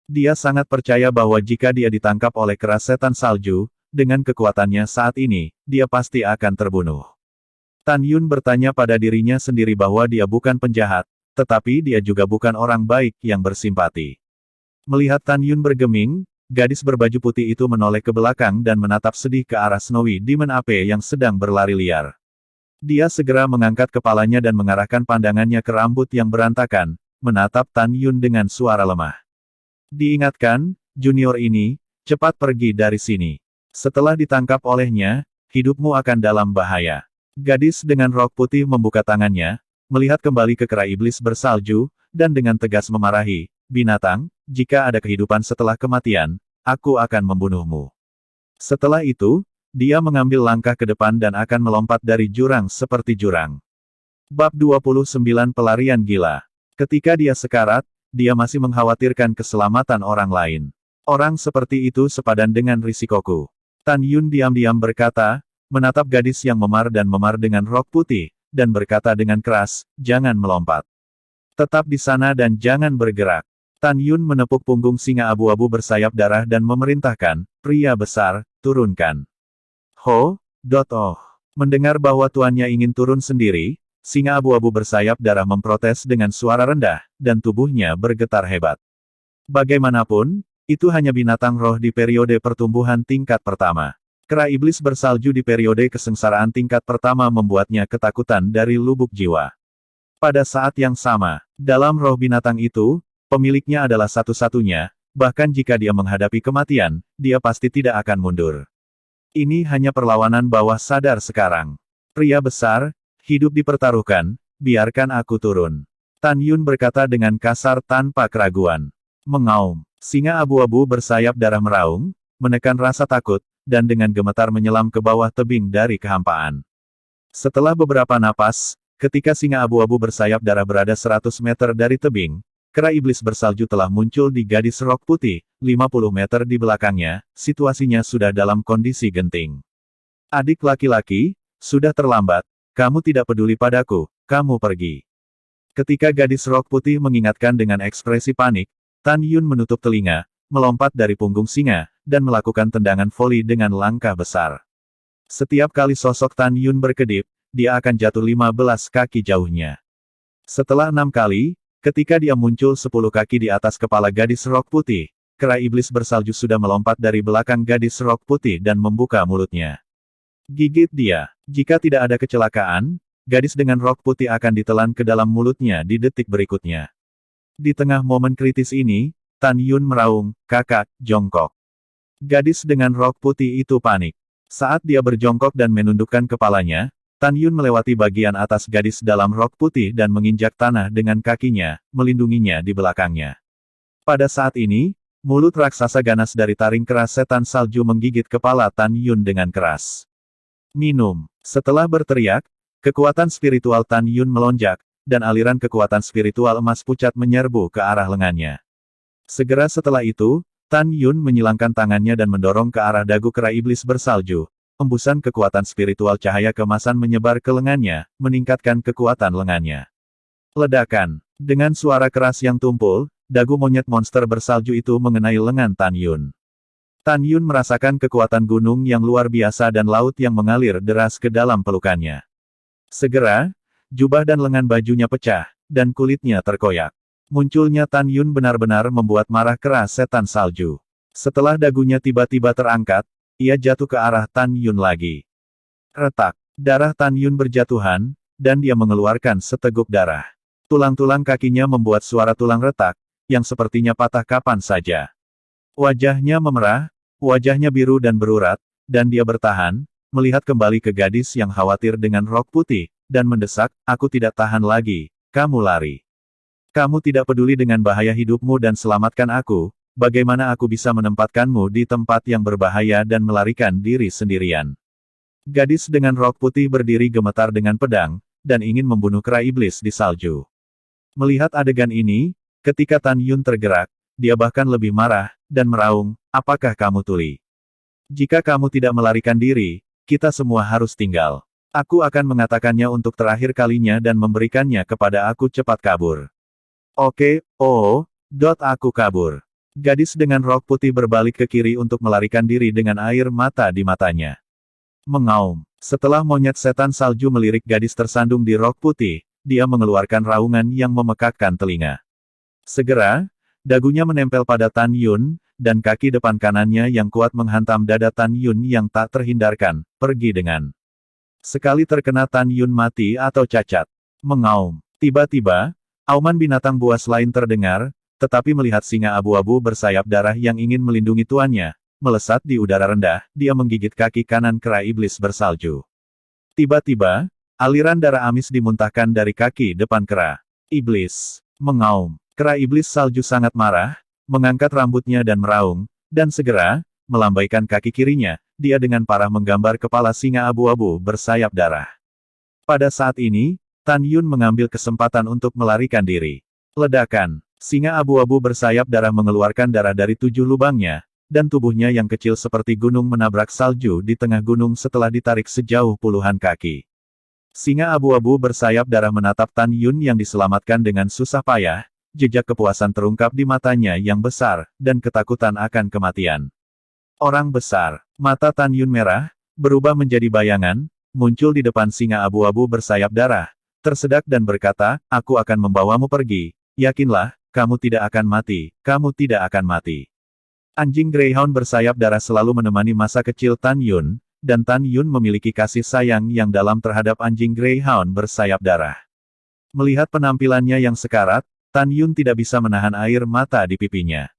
Dia sangat percaya bahwa jika dia ditangkap oleh keras setan salju, dengan kekuatannya saat ini, dia pasti akan terbunuh. Tan Yun bertanya pada dirinya sendiri bahwa dia bukan penjahat, tetapi dia juga bukan orang baik yang bersimpati. Melihat Tan Yun bergeming, gadis berbaju putih itu menoleh ke belakang dan menatap sedih ke arah Snowy Demon Ape yang sedang berlari liar. Dia segera mengangkat kepalanya dan mengarahkan pandangannya ke rambut yang berantakan, menatap Tan Yun dengan suara lemah. Diingatkan, junior ini, cepat pergi dari sini. Setelah ditangkap olehnya, hidupmu akan dalam bahaya. Gadis dengan rok putih membuka tangannya, melihat kembali ke kera iblis bersalju, dan dengan tegas memarahi, binatang, jika ada kehidupan setelah kematian, aku akan membunuhmu. Setelah itu, dia mengambil langkah ke depan dan akan melompat dari jurang seperti jurang. Bab 29 Pelarian Gila. Ketika dia sekarat, dia masih mengkhawatirkan keselamatan orang lain. Orang seperti itu sepadan dengan risikoku. Tan Yun diam-diam berkata, menatap gadis yang memar dengan rok putih, dan berkata dengan keras, jangan melompat. Tetap di sana dan jangan bergerak. Tan Yun menepuk punggung singa abu-abu bersayap darah dan memerintahkan, pria besar, turunkan. Oh. Mendengar bahwa tuannya ingin turun sendiri, singa abu-abu bersayap darah memprotes dengan suara rendah, dan tubuhnya bergetar hebat. Bagaimanapun, itu hanya binatang roh di periode pertumbuhan tingkat pertama. Kera iblis bersalju di periode kesengsaraan tingkat pertama membuatnya ketakutan dari lubuk jiwa. Pada saat yang sama, dalam roh binatang itu, pemiliknya adalah satu-satunya, bahkan jika dia menghadapi kematian, dia pasti tidak akan mundur. Ini hanya perlawanan bawah sadar sekarang. Pria besar, hidup dipertaruhkan, biarkan aku turun. Tan Yun berkata dengan kasar tanpa keraguan. Mengaum, singa abu-abu bersayap darah meraung, menekan rasa takut, dan dengan gemetar menyelam ke bawah tebing dari kehampaan. Setelah beberapa napas, ketika singa abu-abu bersayap darah berada 100 meter dari tebing, kera iblis bersalju telah muncul di gadis rok putih, 50 meter di belakangnya, situasinya sudah dalam kondisi genting. Adik laki-laki, sudah terlambat. Kamu tidak peduli padaku, kamu pergi. Ketika gadis rok putih mengingatkan dengan ekspresi panik, Tan Yun menutup telinga, melompat dari punggung singa, dan melakukan tendangan voli dengan langkah besar. Setiap kali sosok Tan Yun berkedip, dia akan jatuh 15 kaki jauhnya. Setelah 6 kali, ketika dia muncul 10 kaki di atas kepala gadis rok putih, kera iblis bersalju sudah melompat dari belakang gadis rok putih dan membuka mulutnya. Gigit dia. Jika tidak ada kecelakaan, gadis dengan rok putih akan ditelan ke dalam mulutnya di detik berikutnya. Di tengah momen kritis ini, Tan Yun meraung, kakak, jongkok. Gadis dengan rok putih itu panik. Saat dia berjongkok dan menundukkan kepalanya, Tan Yun melewati bagian atas gadis dalam rok putih dan menginjak tanah dengan kakinya, melindunginya di belakangnya. Pada saat ini, mulut raksasa ganas dari taring keras setan salju menggigit kepala Tan Yun dengan keras. Minum. Setelah berteriak, kekuatan spiritual Tan Yun melonjak, dan aliran kekuatan spiritual emas pucat menyerbu ke arah lengannya. Segera setelah itu, Tan Yun menyilangkan tangannya dan mendorong ke arah dagu kera iblis bersalju. Embusan kekuatan spiritual cahaya keemasan menyebar ke lengannya, meningkatkan kekuatan lengannya. Ledakan. Dengan suara keras yang tumpul, dagu monyet monster bersalju itu mengenai lengan Tan Yun. Tan Yun merasakan kekuatan gunung yang luar biasa dan laut yang mengalir deras ke dalam pelukannya. Segera, jubah dan lengan bajunya pecah, dan kulitnya terkoyak. Munculnya Tan Yun benar-benar membuat marah keras setan salju. Setelah dagunya tiba-tiba terangkat, ia jatuh ke arah Tan Yun lagi. Retak. Darah Tan Yun berjatuhan, dan dia mengeluarkan seteguk darah. Tulang-tulang kakinya membuat suara tulang retak, yang sepertinya patah kapan saja. Wajahnya memerah, wajahnya biru dan berurat, dan dia bertahan, melihat kembali ke gadis yang khawatir dengan rok putih, dan mendesak, aku tidak tahan lagi, kamu lari. Kamu tidak peduli dengan bahaya hidupmu dan selamatkan aku, bagaimana aku bisa menempatkanmu di tempat yang berbahaya dan melarikan diri sendirian. Gadis dengan rok putih berdiri gemetar dengan pedang, dan ingin membunuh kera iblis di salju. Melihat adegan ini, ketika Tan Yun tergerak, dia bahkan lebih marah, dan meraung, apakah kamu tuli? Jika kamu tidak melarikan diri, kita semua harus tinggal. Aku akan mengatakannya untuk terakhir kalinya dan memberikannya kepada aku cepat kabur. Oke, oh, aku kabur. Gadis dengan rok putih berbalik ke kiri untuk melarikan diri dengan air mata di matanya. Mengaum. Setelah monyet setan salju melirik gadis tersandung di rok putih, dia mengeluarkan raungan yang memekakkan telinga. Segera, dagunya menempel pada Tan Yun, dan kaki depan kanannya yang kuat menghantam dada Tan Yun yang tak terhindarkan, pergi dengan. Sekali terkena Tan Yun mati atau cacat. Mengaum. Tiba-tiba, auman binatang buas lain terdengar, tetapi melihat singa abu-abu bersayap darah yang ingin melindungi tuannya, melesat di udara rendah, dia menggigit kaki kanan kera iblis bersalju. Tiba-tiba, aliran darah amis dimuntahkan dari kaki depan kera iblis. Mengaum. Kera iblis salju sangat marah, mengangkat rambutnya dan meraung, dan segera, melambaikan kaki kirinya, dia dengan parah menggambar kepala singa abu-abu bersayap darah. Pada saat ini, Tan Yun mengambil kesempatan untuk melarikan diri. Ledakan. Singa abu-abu bersayap darah mengeluarkan darah dari 7 lubangnya, dan tubuhnya yang kecil seperti gunung menabrak salju di tengah gunung setelah ditarik sejauh puluhan kaki. Singa abu-abu bersayap darah menatap Tan Yun yang diselamatkan dengan susah payah, jejak kepuasan terungkap di matanya yang besar, dan ketakutan akan kematian. Orang besar. Mata Tan Yun merah, berubah menjadi bayangan, muncul di depan singa abu-abu bersayap darah, tersedak dan berkata, aku akan membawamu pergi, yakinlah, kamu tidak akan mati, kamu tidak akan mati. Anjing Greyhound bersayap darah selalu menemani masa kecil Tan Yun, dan Tan Yun memiliki kasih sayang yang dalam terhadap anjing Greyhound bersayap darah. Melihat penampilannya yang sekarat, Tan Yun tidak bisa menahan air mata di pipinya.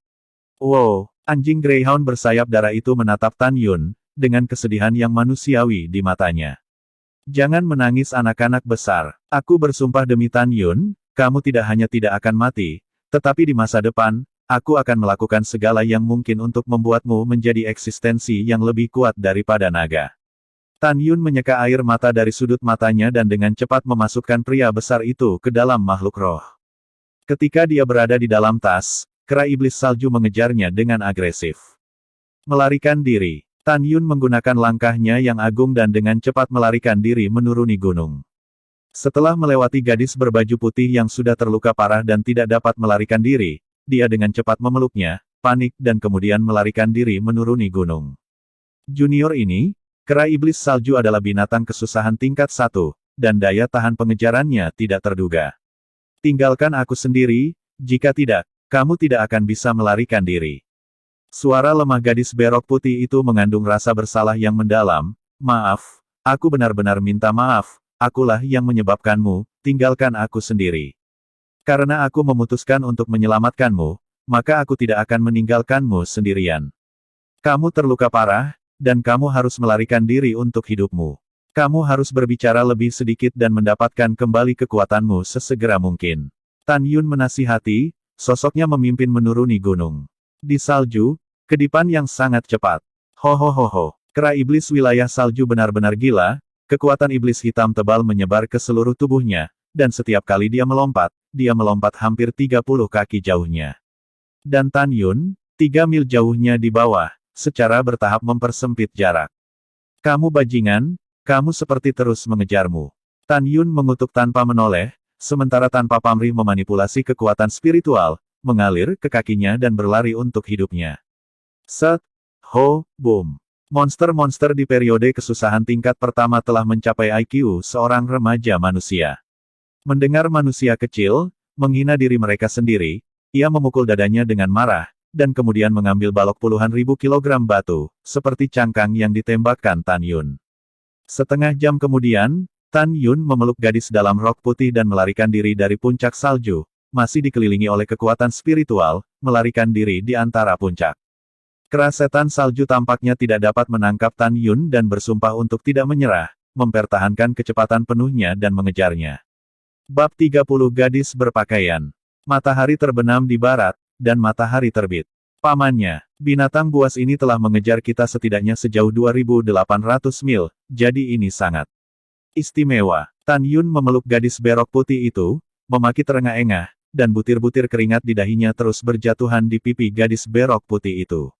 Wow, anjing Greyhound bersayap darah itu menatap Tan Yun, dengan kesedihan yang manusiawi di matanya. Jangan menangis anak-anak besar, aku bersumpah demi Tan Yun, kamu tidak hanya tidak akan mati, tetapi di masa depan, aku akan melakukan segala yang mungkin untuk membuatmu menjadi eksistensi yang lebih kuat daripada naga. Tan Yun menyeka air mata dari sudut matanya dan dengan cepat memasukkan pria besar itu ke dalam makhluk roh. Ketika dia berada di dalam tas, kera iblis salju mengejarnya dengan agresif. Melarikan diri. Tan Yun menggunakan langkahnya yang agung dan dengan cepat melarikan diri menuruni gunung. Setelah melewati gadis berbaju putih yang sudah terluka parah dan tidak dapat melarikan diri, dia dengan cepat memeluknya, panik dan kemudian melarikan diri menuruni gunung. Junior ini, kera iblis salju adalah binatang kesusahan tingkat 1, dan daya tahan pengejarannya tidak terduga. Tinggalkan aku sendiri, jika tidak, kamu tidak akan bisa melarikan diri. Suara lemah gadis berok putih itu mengandung rasa bersalah yang mendalam. Maaf, aku benar-benar minta maaf. Akulah yang menyebabkanmu, tinggalkan aku sendiri. Karena aku memutuskan untuk menyelamatkanmu, maka aku tidak akan meninggalkanmu sendirian. Kamu terluka parah, dan kamu harus melarikan diri untuk hidupmu. Kamu harus berbicara lebih sedikit dan mendapatkan kembali kekuatanmu sesegera mungkin. Tan Yun menasihati, sosoknya memimpin menuruni gunung. Di salju, kedipan yang sangat cepat. Ho, kera iblis wilayah salju benar-benar gila. Kekuatan iblis hitam tebal menyebar ke seluruh tubuhnya, dan setiap kali dia melompat hampir 30 kaki jauhnya. Dan Tan Yun, 3 mil jauhnya di bawah, secara bertahap mempersempit jarak. Kamu bajingan, kamu seperti terus mengejarmu. Tan Yun mengutuk tanpa menoleh, sementara tanpa pamrih memanipulasi kekuatan spiritual, mengalir ke kakinya dan berlari untuk hidupnya. Set, ho, boom. Monster-monster di periode kesusahan tingkat pertama telah mencapai IQ seorang remaja manusia. Mendengar manusia kecil, menghina diri mereka sendiri, ia memukul dadanya dengan marah, dan kemudian mengambil balok puluhan ribu kilogram batu, seperti cangkang yang ditembakkan Tan Yun. Setengah jam kemudian, Tan Yun memeluk gadis dalam rok putih dan melarikan diri dari puncak salju, masih dikelilingi oleh kekuatan spiritual, melarikan diri di antara puncak. Kera setan salju tampaknya tidak dapat menangkap Tan Yun dan bersumpah untuk tidak menyerah, mempertahankan kecepatan penuhnya dan mengejarnya. Bab 30 Gadis Berpakaian. Matahari terbenam di barat, dan matahari terbit. Pamannya, binatang buas ini telah mengejar kita setidaknya sejauh 2.800 mil, jadi ini sangat istimewa. Tan Yun memeluk gadis berok putih itu, memaki terengah-engah, dan butir-butir keringat di dahinya terus berjatuhan di pipi gadis berok putih itu.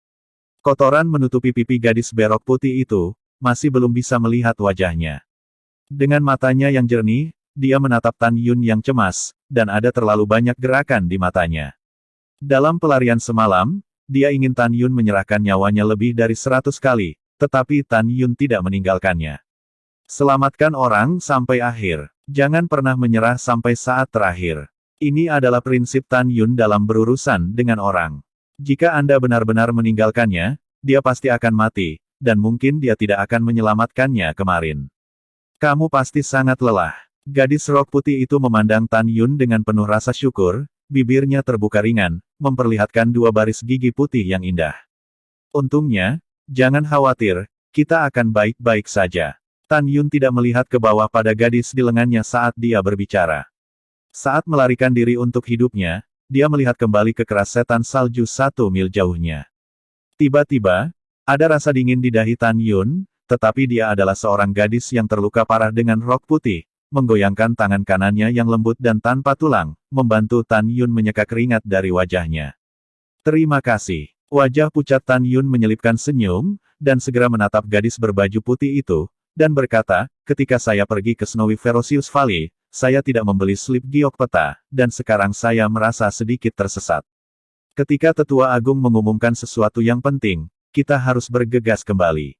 Kotoran menutupi pipi gadis berok putih itu, masih belum bisa melihat wajahnya. Dengan matanya yang jernih, dia menatap Tan Yun yang cemas, dan ada terlalu banyak gerakan di matanya. Dalam pelarian semalam, dia ingin Tan Yun menyerahkan nyawanya lebih dari 100 kali, tetapi Tan Yun tidak meninggalkannya. Selamatkan orang sampai akhir. Jangan pernah menyerah sampai saat terakhir. Ini adalah prinsip Tan Yun dalam berurusan dengan orang. Jika Anda benar-benar meninggalkannya, dia pasti akan mati, dan mungkin dia tidak akan menyelamatkannya kemarin. Kamu pasti sangat lelah. Gadis rok putih itu memandang Tan Yun dengan penuh rasa syukur, bibirnya terbuka ringan, memperlihatkan dua baris gigi putih yang indah. Untungnya, jangan khawatir, kita akan baik-baik saja. Tan Yun tidak melihat ke bawah pada gadis di lengannya saat dia berbicara. Saat melarikan diri untuk hidupnya, dia melihat kembali ke keras setan salju 1 mil jauhnya. Tiba-tiba, ada rasa dingin di dahi Tan Yun, tetapi dia adalah seorang gadis yang terluka parah dengan rok putih, menggoyangkan tangan kanannya yang lembut dan tanpa tulang, membantu Tan Yun menyeka keringat dari wajahnya. Terima kasih. Wajah pucat Tan Yun menyelipkan senyum, dan segera menatap gadis berbaju putih itu, dan berkata, ketika saya pergi ke Snowy Ferocious Valley, saya tidak membeli slip giok peta, dan sekarang saya merasa sedikit tersesat. Ketika Tetua Agung mengumumkan sesuatu yang penting, kita harus bergegas kembali.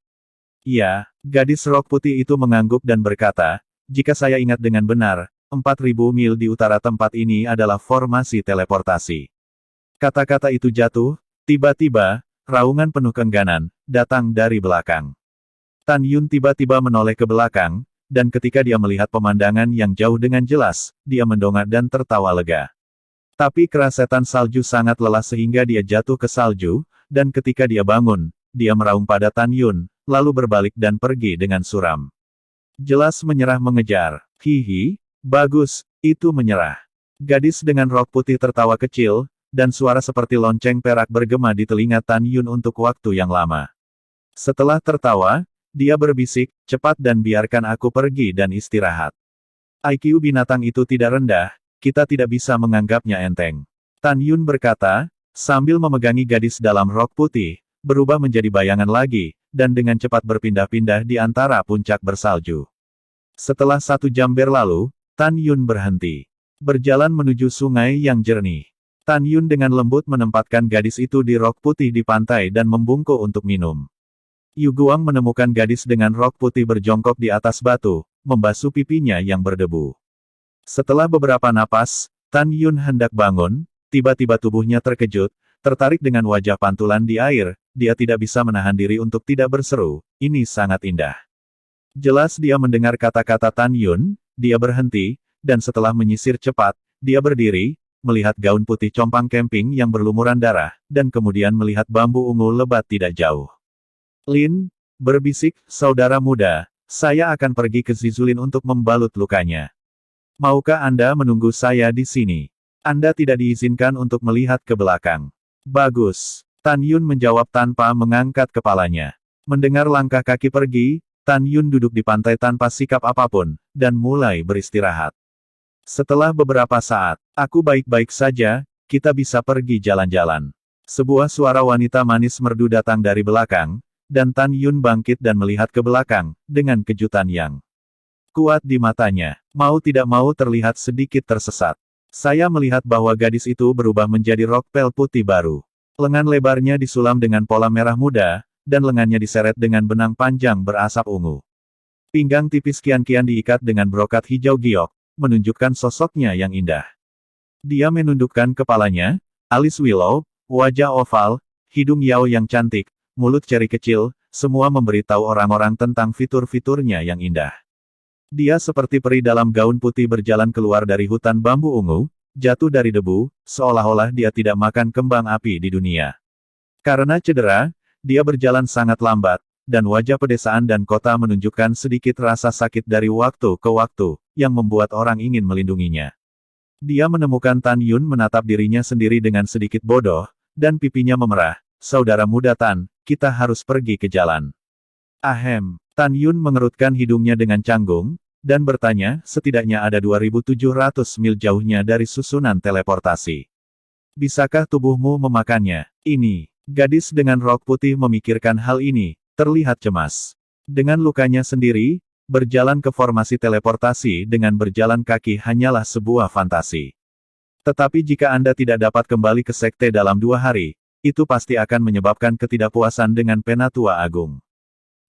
Ya, gadis rok putih itu mengangguk dan berkata, jika saya ingat dengan benar, 4.000 mil di utara tempat ini adalah formasi teleportasi. Kata-kata itu jatuh, tiba-tiba, raungan penuh keengganan, datang dari belakang. Tan Yun tiba-tiba menoleh ke belakang, dan ketika dia melihat pemandangan yang jauh dengan jelas, dia mendongak dan tertawa lega. Tapi keras setan salju sangat lelah sehingga dia jatuh ke salju, dan ketika dia bangun, dia meraung pada Tan Yun, lalu berbalik dan pergi dengan suram. Jelas menyerah mengejar. Hihi, bagus, itu menyerah. Gadis dengan rok putih tertawa kecil, dan suara seperti lonceng perak bergema di telinga Tan Yun untuk waktu yang lama. Setelah tertawa, dia berbisik, cepat dan biarkan aku pergi dan istirahat. IQ binatang itu tidak rendah, kita tidak bisa menganggapnya enteng. Tan Yun berkata, sambil memegangi gadis dalam rok putih, berubah menjadi bayangan lagi, dan dengan cepat berpindah-pindah di antara puncak bersalju. Setelah 1 jam berlalu, Tan Yun berhenti. Berjalan menuju sungai yang jernih. Tan Yun dengan lembut menempatkan gadis itu di rok putih di pantai dan membungkuk untuk minum. Yu Guang menemukan gadis dengan rok putih berjongkok di atas batu, membasuh pipinya yang berdebu. Setelah beberapa napas, Tan Yun hendak bangun, tiba-tiba tubuhnya terkejut, tertarik dengan wajah pantulan di air, dia tidak bisa menahan diri untuk tidak berseru, ini sangat indah. Jelas dia mendengar kata-kata Tan Yun, dia berhenti, dan setelah menyisir cepat, dia berdiri, melihat gaun putih compang camping yang berlumuran darah, dan kemudian melihat bambu ungu lebat tidak jauh. Lin, berbisik, saudara muda, saya akan pergi ke Zizulin untuk membalut lukanya. Maukah Anda menunggu saya di sini? Anda tidak diizinkan untuk melihat ke belakang. Bagus. Tan Yun menjawab tanpa mengangkat kepalanya. Mendengar langkah kaki pergi, Tan Yun duduk di pantai tanpa sikap apapun, dan mulai beristirahat. Setelah beberapa saat, aku baik-baik saja, kita bisa pergi jalan-jalan. Sebuah suara wanita manis merdu datang dari belakang, dan Tan Yun bangkit dan melihat ke belakang, dengan kejutan yang kuat di matanya. Mau tidak mau terlihat sedikit tersesat. Saya melihat bahwa gadis itu berubah menjadi rok pel putih baru. Lengan lebarnya disulam dengan pola merah muda, dan lengannya diseret dengan benang panjang berasap ungu. Pinggang tipis kian-kian diikat dengan brokat hijau giok, menunjukkan sosoknya yang indah. Dia menundukkan kepalanya, alis willow, wajah oval, hidung yao yang cantik, mulut ceri kecil, semua memberitahu orang-orang tentang fitur-fiturnya yang indah. Dia seperti peri dalam gaun putih berjalan keluar dari hutan bambu ungu, jatuh dari debu, seolah-olah dia tidak makan kembang api di dunia. Karena cedera, dia berjalan sangat lambat, dan wajah pedesaan dan kota menunjukkan sedikit rasa sakit dari waktu ke waktu, yang membuat orang ingin melindunginya. Dia menemukan Tan Yun menatap dirinya sendiri dengan sedikit bodoh, dan pipinya memerah. Saudara muda Tan, kita harus pergi ke jalan. Ahem. Tan Yun mengerutkan hidungnya dengan canggung, dan bertanya, setidaknya ada 2.700 mil jauhnya dari susunan teleportasi. Bisakah tubuhmu memakannya? Ini. Gadis dengan rok putih memikirkan hal ini, terlihat cemas. Dengan lukanya sendiri, berjalan ke formasi teleportasi dengan berjalan kaki hanyalah sebuah fantasi. Tetapi jika Anda tidak dapat kembali ke sekte dalam 2 hari, itu pasti akan menyebabkan ketidakpuasan dengan Penatua Agung.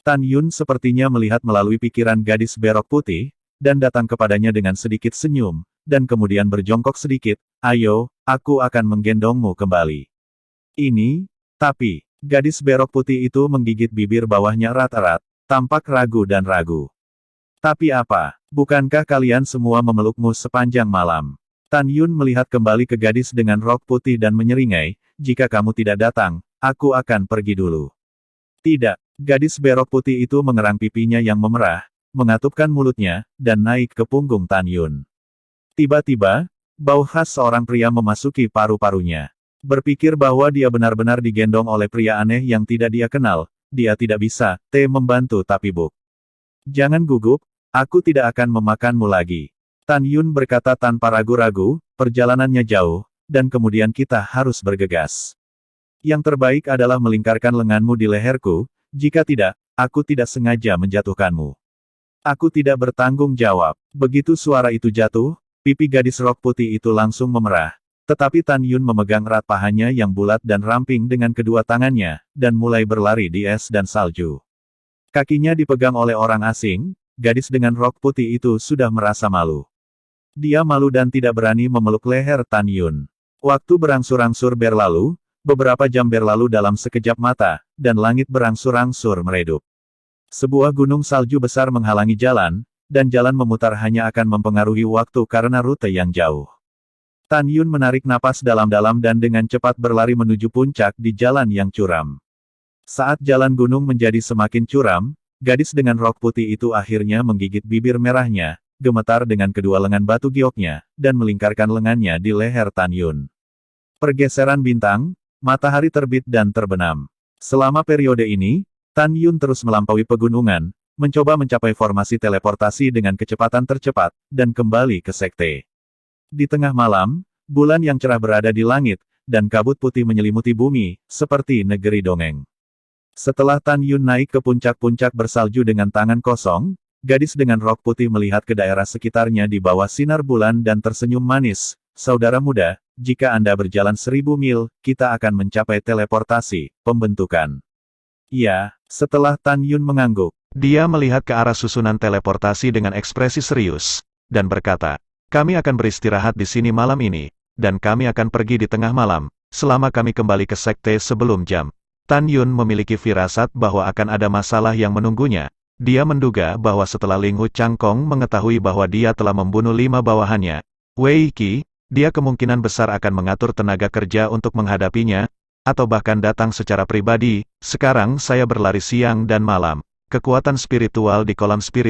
Tan Yun sepertinya melihat melalui pikiran gadis berok putih, dan datang kepadanya dengan sedikit senyum, dan kemudian berjongkok sedikit, "Ayo, aku akan menggendongmu kembali." Tapi, gadis berok putih itu menggigit bibir bawahnya erat-erat, tampak ragu dan ragu. "Tapi apa? Bukankah kalian semua memelukmu sepanjang malam?" Tan Yun melihat kembali ke gadis dengan rok putih dan menyeringai, "Jika kamu tidak datang, aku akan pergi dulu." "Tidak." Gadis berok putih itu mengerang pipinya yang memerah, mengatupkan mulutnya, dan naik ke punggung Tan Yun. Tiba-tiba, bau khas seorang pria memasuki paru-parunya. Berpikir bahwa dia benar-benar digendong oleh pria aneh yang tidak dia kenal, dia tidak bisa, membantu tapi Buk. "Jangan gugup, aku tidak akan memakanmu lagi." Tan Yun berkata tanpa ragu-ragu, "Perjalanannya jauh, dan kemudian kita harus bergegas. Yang terbaik adalah melingkarkan lenganmu di leherku, jika tidak, aku tidak sengaja menjatuhkanmu. Aku tidak bertanggung jawab." Begitu suara itu jatuh, pipi gadis rok putih itu langsung memerah. Tetapi Tan Yun memegang erat pahanya yang bulat dan ramping dengan kedua tangannya, dan mulai berlari di es dan salju. Kakinya dipegang oleh orang asing, gadis dengan rok putih itu sudah merasa malu. Dia malu dan tidak berani memeluk leher Tan Yun. Waktu berangsur-angsur berlalu, beberapa jam berlalu dalam sekejap mata, dan langit berangsur-angsur meredup. Sebuah gunung salju besar menghalangi jalan, dan jalan memutar hanya akan mempengaruhi waktu karena rute yang jauh. Tan Yun menarik napas dalam-dalam dan dengan cepat berlari menuju puncak di jalan yang curam. Saat jalan gunung menjadi semakin curam, gadis dengan rok putih itu akhirnya menggigit bibir merahnya, gemetar dengan kedua lengan batu gioknya, dan melingkarkan lengannya di leher Tan Yun. Pergeseran bintang, matahari terbit dan terbenam. Selama periode ini, Tan Yun terus melampaui pegunungan, mencoba mencapai formasi teleportasi dengan kecepatan tercepat, dan kembali ke sekte. Di tengah malam, bulan yang cerah berada di langit, dan kabut putih menyelimuti bumi, seperti negeri dongeng. Setelah Tan Yun naik ke puncak-puncak bersalju dengan tangan kosong, gadis dengan rok putih melihat ke daerah sekitarnya di bawah sinar bulan dan tersenyum manis. "Saudara muda, jika Anda berjalan 1000 mil, kita akan mencapai teleportasi, pembentukan." "Ya." Setelah Tan Yun mengangguk, dia melihat ke arah susunan teleportasi dengan ekspresi serius, dan berkata, "Kami akan beristirahat di sini malam ini, dan kami akan pergi di tengah malam, selama kami kembali ke sekte sebelum jam." Tan Yun memiliki firasat bahwa akan ada masalah yang menunggunya. Dia menduga bahwa setelah Ling Hu Changkong mengetahui bahwa dia telah membunuh 5 bawahannya, Wei Qi, dia kemungkinan besar akan mengatur tenaga kerja untuk menghadapinya, atau bahkan datang secara pribadi. Sekarang saya berlari siang dan malam. Kekuatan spiritual di kolam spirit